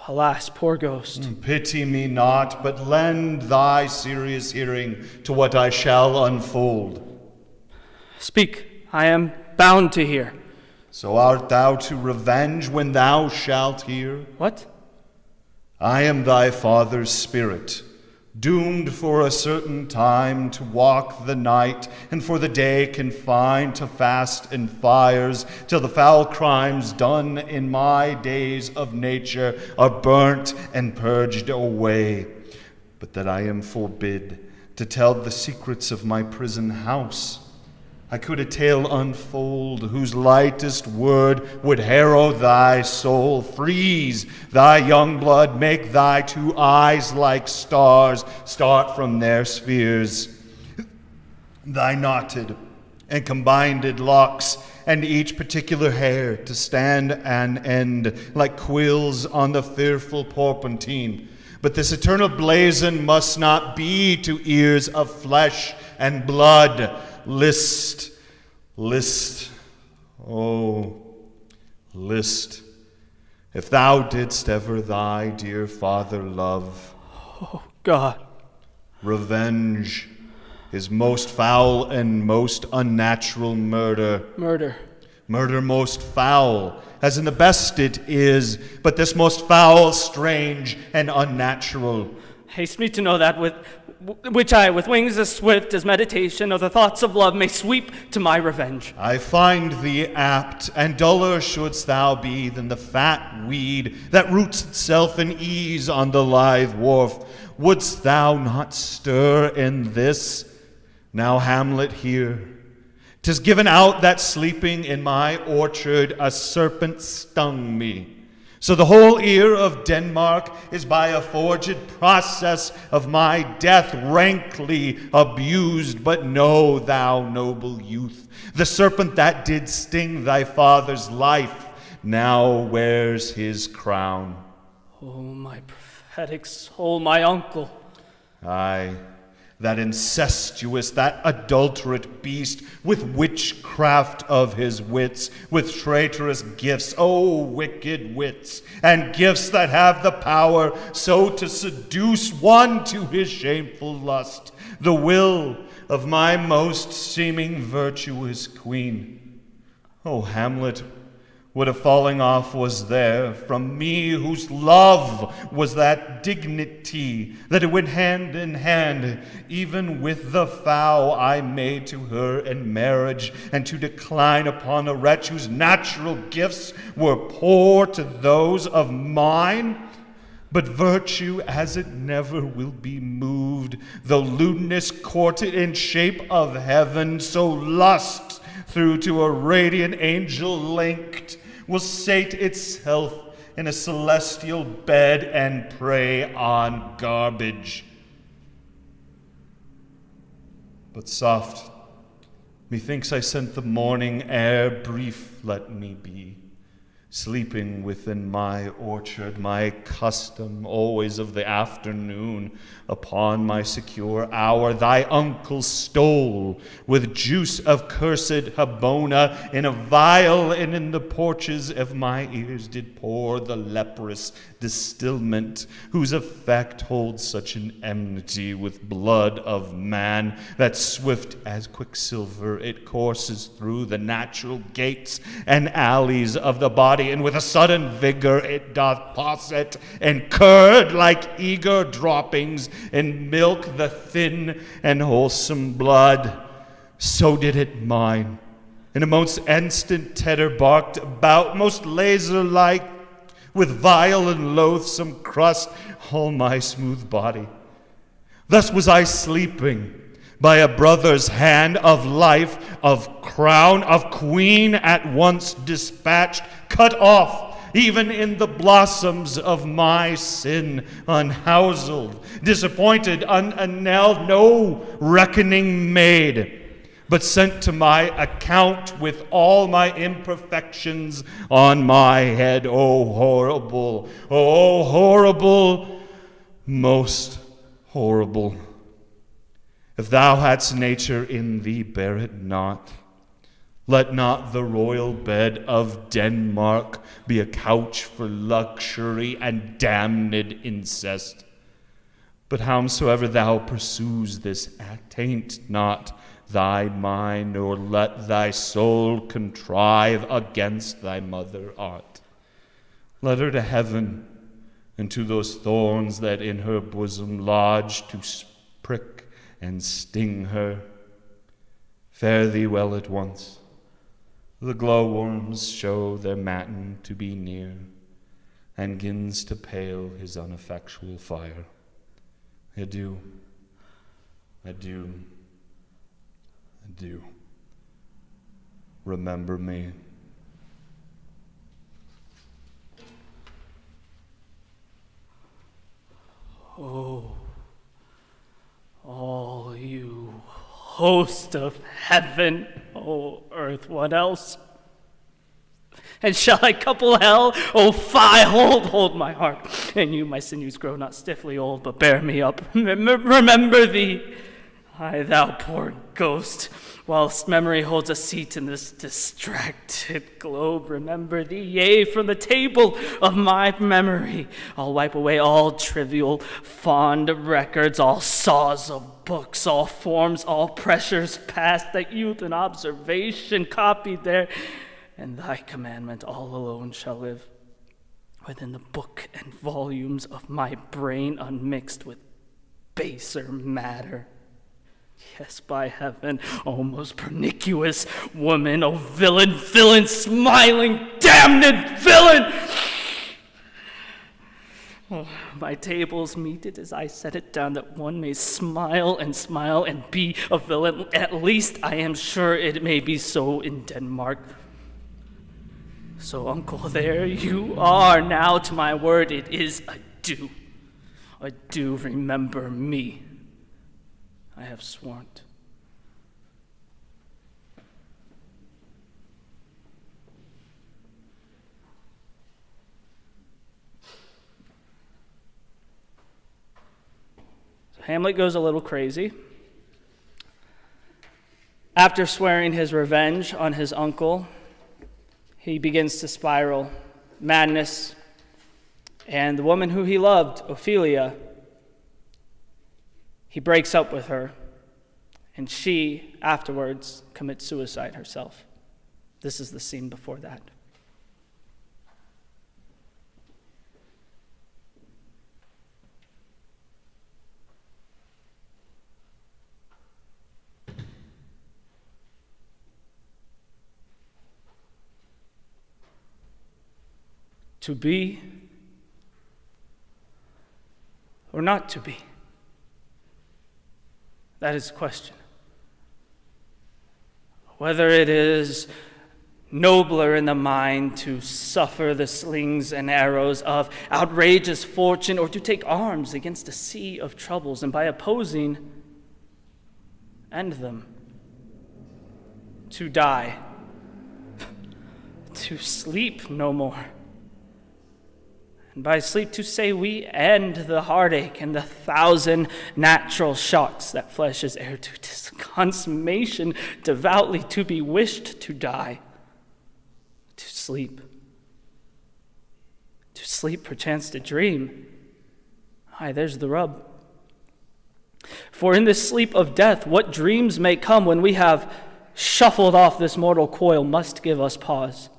Alas, poor ghost. Pity me not, but lend thy serious hearing to what I shall unfold. Speak, I am bound to hear. So art thou to revenge when thou shalt hear? What? I am thy father's spirit, doomed for a certain time to walk the night, and for the day confined to fast and fires, till the foul crimes done in my days of nature are burnt and purged away. But that I am forbid to tell the secrets of my prison house. I could a tale unfold whose lightest word would harrow thy soul, freeze thy young blood, make thy two eyes like stars start from their spheres. Thy knotted and combined locks, and each particular hair to stand an end like quills on the fearful porpentine. But this eternal blazon must not be to ears of flesh and blood. List, oh, list, if thou didst ever thy dear father love. Oh, God. Revenge is most foul and most unnatural murder. Murder most foul, as in the best it is, but this most foul, strange, and unnatural. Haste me to know that with wings as swift as meditation or the thoughts of love may sweep to my revenge. I find thee apt, and duller shouldst thou be than the fat weed that roots itself in ease on the lithe wharf. Wouldst thou not stir in this? Now, Hamlet, hear. 'Tis given out that sleeping in my orchard a serpent stung me. So the whole ear of Denmark is by a forged process of my death rankly abused. But know thou, noble youth, the serpent that did sting thy father's life now wears his crown. Oh, my prophetic soul, my uncle. Aye, that incestuous, that adulterate beast, with witchcraft of his wits, with traitorous gifts, oh wicked wits, and gifts that have the power so to seduce one to his shameful lust, the will of my most seeming virtuous queen. Oh, Hamlet, what a falling off was there from me, whose love was that dignity that it went hand in hand, even with the vow I made to her in marriage, and to decline upon a wretch whose natural gifts were poor to those of mine. But virtue as it never will be moved, though lewdness courted in shape of heaven, so lust through to a radiant angel linked, will sate itself in a celestial bed and prey on garbage. But soft, methinks I sent the morning air, brief let me be, sleeping within my orchard, my custom always of the afternoon. Upon my secure hour thy uncle stole, with juice of cursed Habona in a vial, and in the porches of my ears did pour the leprous distilment, whose effect holds such an enmity with blood of man, that swift as quicksilver it courses through the natural gates and alleys of the body, and with a sudden vigor it doth posset and curd like eager droppings in milk the thin and wholesome blood. So did it mine. In a most instant tedder barked about, most laser-like, with vile and loathsome crust all my smooth body. Thus was I sleeping by a brother's hand, of life, of crown, of queen at once dispatched, cut off, even in the blossoms of my sin, unhouselled, disappointed, unanelled, no reckoning made, but sent to my account with all my imperfections on my head. Oh, horrible, most horrible. If thou hadst nature in thee, bear it not. Let not the royal bed of Denmark be a couch for luxury and damned incest. But howsoever thou pursues this act, taint not thy mind, nor let thy soul contrive against thy mother art. Let her to heaven, and to those thorns that in her bosom lodge, to prick and sting her. Fare thee well at once. The glowworms show their matin to be near, and gins to pale his uneffectual fire. Adieu, adieu, adieu. Remember me. Oh, all you host of heaven, oh earth, what else? And shall I couple hell? Oh, fie, hold my heart. And you, my sinews, grow not stiffly old, but bear me up. Remember thee, aye, thou poor ghost, whilst memory holds a seat in this distracted globe. Remember thee, yea, from the table of my memory I'll wipe away all trivial, fond records, all saws of books, all forms, all pressures past, that youth and observation copied there. And thy commandment all alone shall live within the book and volumes of my brain, unmixed with baser matter. Yes, by heaven, O most pernicious woman, O villain, villain, smiling, damned villain! Oh, my table's meted as I set it down, that one may smile and be a villain. At least I am sure it may be so in Denmark. So, uncle, there you are now, to my word, it is a do. A do, remember me. I have sworn. Hamlet goes a little crazy. After swearing his revenge on his uncle, he begins to spiral, madness, and the woman who he loved, Ophelia, he breaks up with her, and she, afterwards, commits suicide herself. This is the scene before that. To be or not to be? That is the question. Whether it is nobler in the mind to suffer the slings and arrows of outrageous fortune, or to take arms against a sea of troubles, and by opposing, end them. To die. To sleep no more. And by sleep to say we end the heartache and the 1,000 natural shocks that flesh is heir to. 'Tis consummation devoutly to be wished to die. To sleep. To sleep, perchance to dream. Aye, there's the rub. For in this sleep of death, what dreams may come when we have shuffled off this mortal coil must give us pause.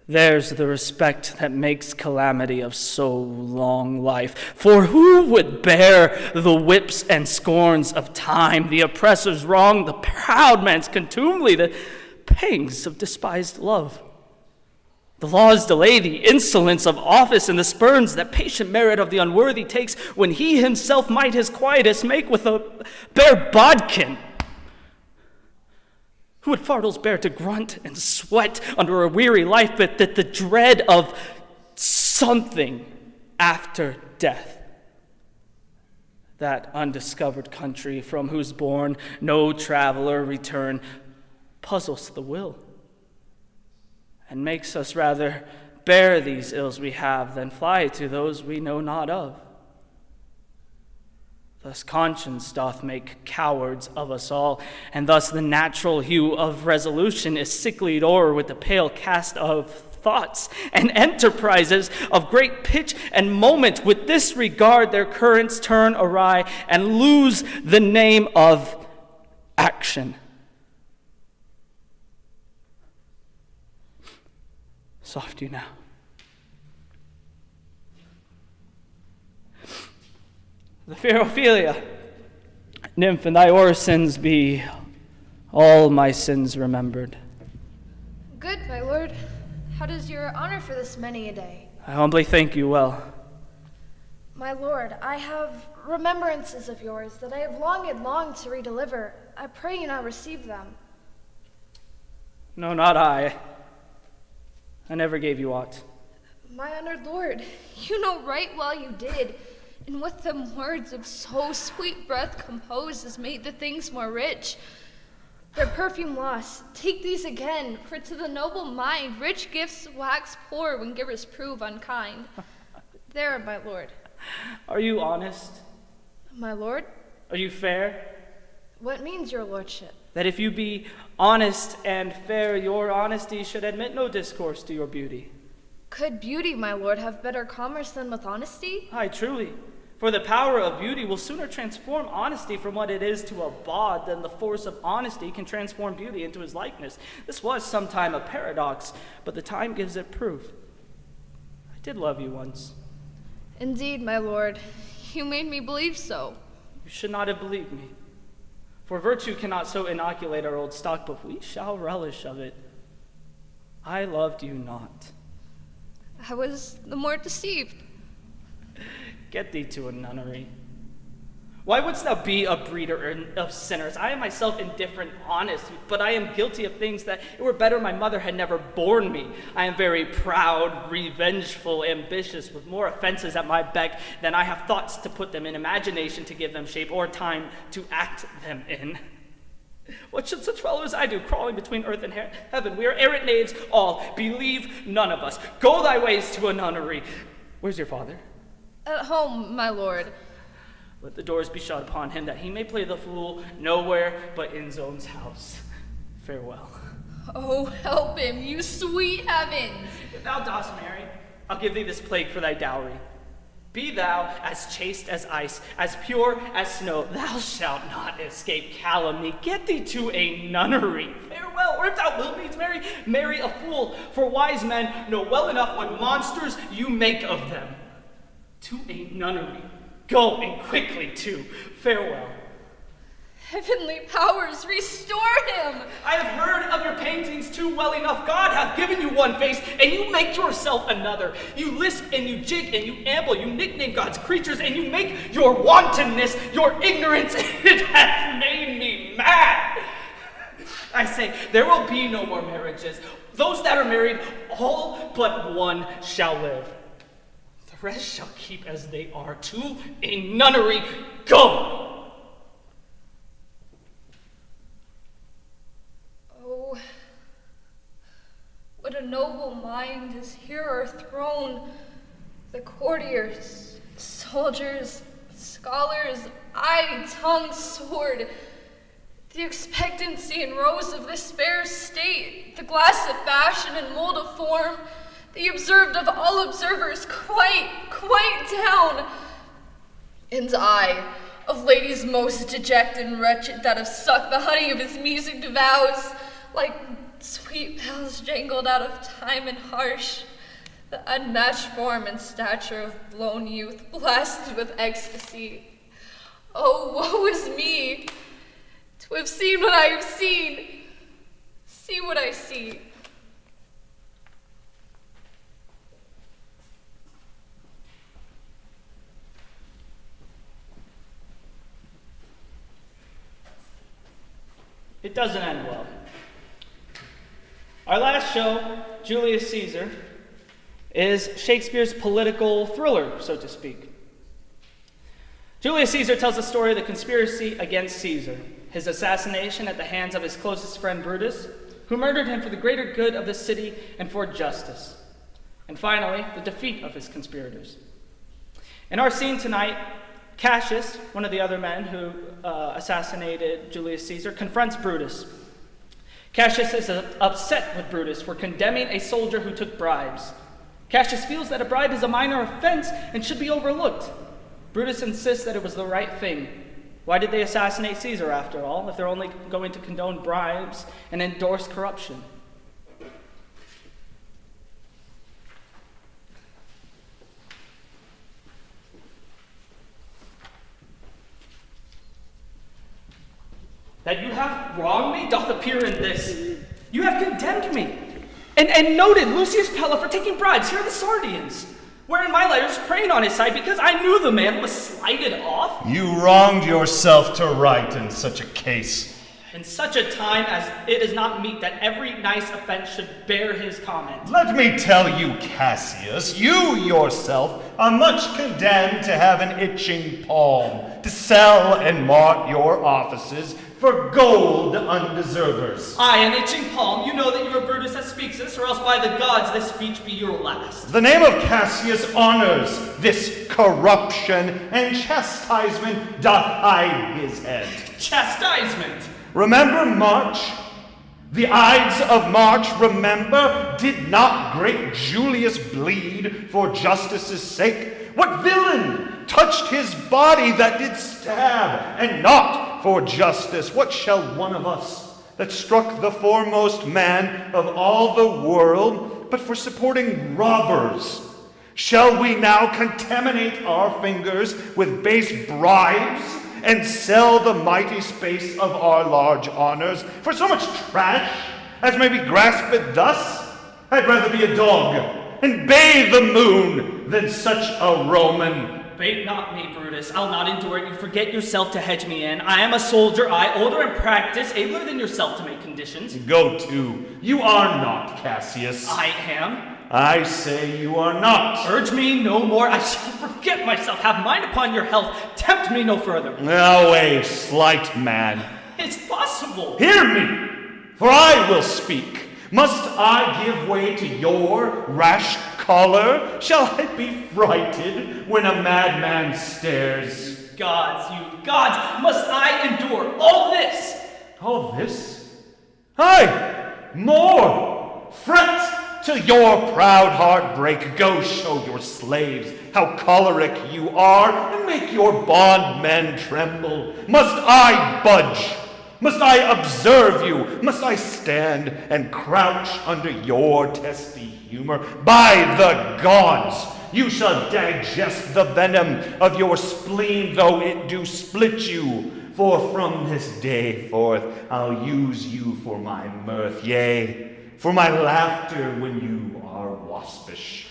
There's the respect that makes calamity of so long life. For who would bear the whips and scorns of time, the oppressor's wrong, the proud man's contumely, the pangs of despised love? The law's delay, the insolence of office, and the spurns that patient merit of the unworthy takes, when he himself might his quietus make with a bare bodkin. Who would fardels bear to grunt and sweat under a weary life, but that the dread of something after death? That undiscovered country from whose bourne no traveler return puzzles the will, and makes us rather bear these ills we have than fly to those we know not of. Thus conscience doth make cowards of us all, and thus the natural hue of resolution is sicklied o'er with the pale cast of thoughts and enterprises of great pitch and moment. With this regard their currents turn awry and lose the name of action. Soft you now. The fair Ophelia, nymph, in thy orisons be all my sins remembered. Good, my lord. How does your honor for this many a day? I humbly thank you well. My lord, I have remembrances of yours that I have longed to redeliver. I pray you not receive them. No, not I. I never gave you aught. My honored lord, you know right well you did. And with them words of so sweet breath composed as made the things more rich. Their perfume lost, take these again, for to the noble mind rich gifts wax poor when givers prove unkind. There, my lord. Are you honest? My lord? Are you fair? What means your lordship? That if you be honest and fair, your honesty should admit no discourse to your beauty. Could beauty, my lord, have better commerce than with honesty? Aye, truly. For the power of beauty will sooner transform honesty from what it is to a bawd than the force of honesty can transform beauty into his likeness. This was sometime a paradox, but the time gives it proof. I did love you once. Indeed, my lord, you made me believe so. You should not have believed me. For virtue cannot so inoculate our old stock, but we shall relish of it. I loved you not. I was the more deceived. Get thee to a nunnery. Why wouldst thou be a breeder of sinners? I am myself indifferent, honest, but I am guilty of things that it were better my mother had never borne me. I am very proud, revengeful, ambitious, with more offenses at my beck than I have thoughts to put them in, imagination to give them shape, or time to act them in. What should such fellows as I do, crawling between earth and heaven? We are errant knaves all, believe none of us. Go thy ways to a nunnery. Where's your father? At home, my lord. Let the doors be shut upon him, that he may play the fool nowhere but in Zone's house. Farewell. Oh, help him, you sweet heavens! If thou dost marry, I'll give thee this plague for thy dowry. Be thou as chaste as ice, as pure as snow. Thou shalt not escape calumny. Get thee to a nunnery. Farewell. Or if thou wilt needs marry, marry a fool. For wise men know well enough what monsters you make of them. To a nunnery. Go, and quickly too. Farewell. Heavenly powers, restore him! I have heard of your paintings too well enough. God hath given you one face, and you make yourself another. You lisp and you jig and you amble. You nickname God's creatures, and you make your wantonness, your ignorance. It hath made me mad. I say, there will be no more marriages. Those that are married, all but one shall live. The rest shall keep as they are. To a nunnery, go! Oh, what a noble mind is here o'erthrown. The courtiers, soldiers, scholars, eye, tongue, sword, the expectancy and rose of this fair state, the glass of fashion and mold of form, the observed of all observers, quite down. And I, of ladies most dejected and wretched, that have sucked the honey of his music to vows, like sweet bells jangled out of time and harsh, the unmatched form and stature of blown youth, blasted with ecstasy. Oh, woe is me, to have seen what I have seen, see what I see. It doesn't end well. Our last show, Julius Caesar, is Shakespeare's political thriller, so to speak. Julius Caesar tells the story of the conspiracy against Caesar, his assassination at the hands of his closest friend Brutus, who murdered him for the greater good of the city and for justice, and finally, the defeat of his conspirators. In our scene tonight, Cassius, one of the other men who assassinated Julius Caesar, confronts Brutus. Cassius is upset with Brutus for condemning a soldier who took bribes. Cassius feels that a bribe is a minor offense and should be overlooked. Brutus insists that it was the right thing. Why did they assassinate Caesar, after all, if they're only going to condone bribes and endorse corruption? That you have wronged me doth appear in this. You have condemned me, and noted Lucius Pella for taking bribes. Here are the Sardians, wherein my letters praying on his side because I knew the man was slighted off. You wronged yourself to write in such a case. In such a time as it is not meet that every nice offense should bear his comment. Let me tell you, Cassius, you yourself are much condemned to have an itching palm, to sell and mart your offices for gold undeservers. Aye, an itching palm, you know that you are Brutus that speaks this, or else by the gods this speech be your last. The name of Cassius honors this corruption, and chastisement doth hide his head. Chastisement? Remember March? The Ides of March, remember? Did not great Julius bleed for justice's sake? What villain touched his body that did stab, and not for justice? What shall one of us that struck the foremost man of all the world, but for supporting robbers, Shall we now contaminate our fingers with base bribes and sell the mighty space of our large honors for so much trash as may be grasped thus? I'd rather be a dog and bathe the moon than such a Roman. Bait not me, Brutus. I'll not endure it. You forget yourself to hedge me in. I am a soldier, older in practice, abler than yourself to make conditions. Go to. You are not, Cassius. I am. I say you are not. Urge me no more. I shall forget myself. Have mind upon your health. Tempt me no further. Away, slight man. It's possible. Hear me, for I will speak. Must I give way to your rash choler? Shall I be frighted when a madman stares? Gods, you gods, must I endure all this? All this? Aye, more. Fret till your proud heart break. Go show your slaves how choleric you are, and make your bondmen tremble. Must I budge? Must I observe you? Must I stand and crouch under your testy humor? By the gods, you shall digest the venom of your spleen, though it do split you. For from this day forth I'll use you for my mirth, yea, for my laughter when you are waspish.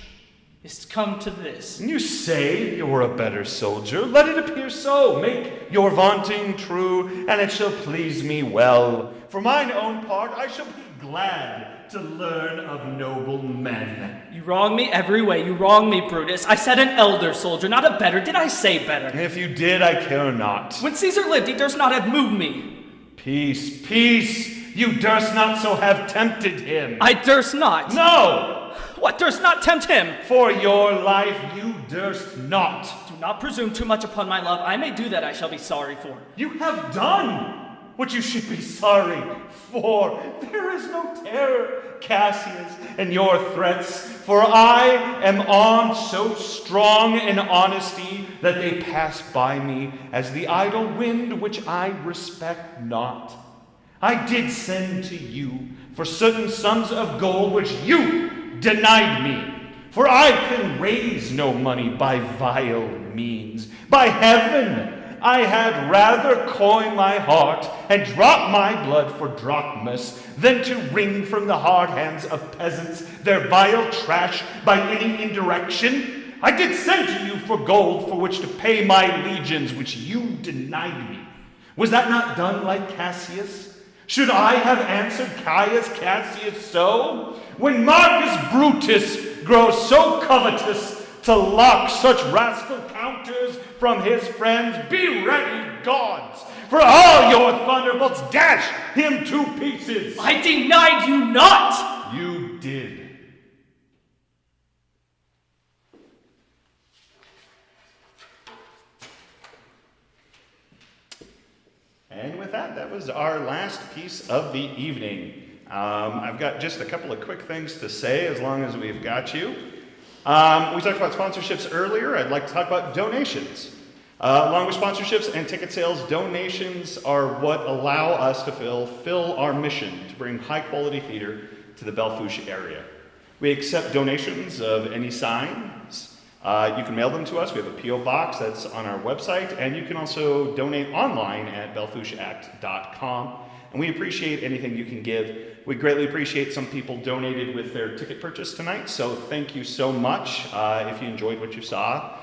It's come to this. You say you're a better soldier. Let it appear so. Make your vaunting true, and it shall please me well. For mine own part, I shall be glad to learn of noble men. You wrong me every way. You wrong me, Brutus. I said an elder soldier, not a better. Did I say better? If you did, I care not. When Caesar lived, he durst not have moved me. Peace, peace. You durst not so have tempted him. I durst not. No! What durst not tempt him? For your life you durst not. Do not presume too much upon my love. I may do that I shall be sorry for. You have done what you should be sorry for. There is no terror, Cassius, in your threats, for I am on so strong in honesty that they pass by me as the idle wind which I respect not. I did send to you for certain sums of gold which you denied me, for I can raise no money by vile means. By heaven, I had rather coin my heart and drop my blood for drachmas than to wring from the hard hands of peasants their vile trash by any indirection. I did send to you for gold for which to pay my legions, which you denied me. Was that not done like Cassius? Should I have answered Caius Cassius so? When Marcus Brutus grows so covetous to lock such rascal counters from his friends, be ready, gods, for all your thunderbolts dash him to pieces. I denied you not. You did. And with that, that was our last piece of the evening. I've got just a couple of quick things to say as long as we've got you. We talked about sponsorships earlier. I'd like to talk about donations. Along with sponsorships and ticket sales, donations are what allow us to fulfill our mission to bring high-quality theater to the Belle Fourche area. We accept donations of any signs. You can mail them to us. We have a P.O. box that's on our website, and you can also donate online at bellefourcheact.com. And we appreciate anything you can give. We greatly appreciate some people donated with their ticket purchase tonight, so thank you so much. If you enjoyed what you saw,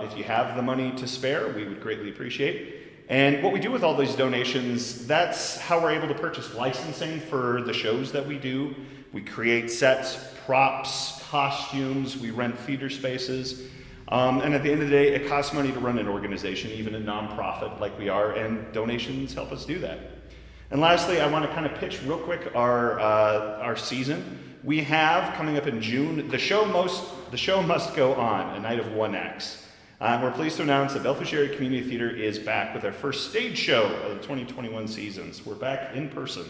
if you have the money to spare, we would greatly appreciate. And what we do with all these donations, that's how we're able to purchase licensing for the shows that we do. We create sets, props, costumes, we rent theater spaces. And at the end of the day, it costs money to run an organization, even a nonprofit like we are, and donations help us do that. And lastly, I want to kind of pitch real quick our season. We have, coming up in June, the show Must Go On, a night of one acts. We're pleased to announce that Belle Fourche Area Community Theater is back with our first stage show of the 2021 seasons. We're back in person.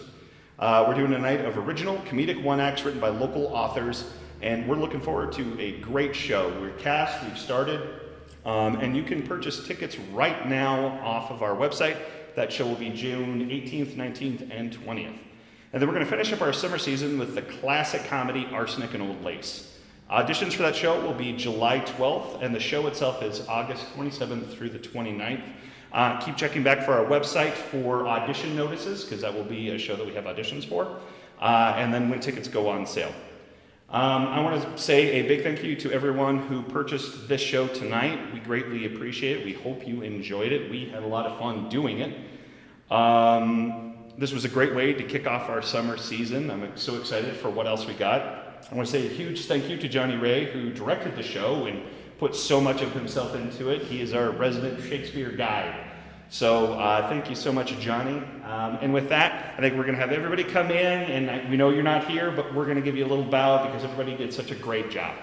We're doing a night of original comedic one acts written by local authors, and we're looking forward to a great show. We're cast, we've started, and you can purchase tickets right now off of our website. That show will be June 18th, 19th, and 20th. And then we're going to finish up our summer season with the classic comedy Arsenic and Old Lace. Auditions for that show will be July 12th, and the show itself is August 27th through the 29th. Keep checking back for our website for audition notices, because that will be a show that we have auditions for, and then when tickets go on sale. I want to say a big thank you to everyone who purchased this show tonight. We greatly appreciate it. We hope you enjoyed it. We had a lot of fun doing it. This was a great way to kick off our summer season. I'm so excited for what else we got. I want to say a huge thank you to Johnny Ray, who directed the show and put so much of himself into it. He is our resident Shakespeare guide. So thank you so much, Johnny. And with that, I think we're going to have everybody come in, and we know you're not here, but we're going to give you a little bow because everybody did such a great job.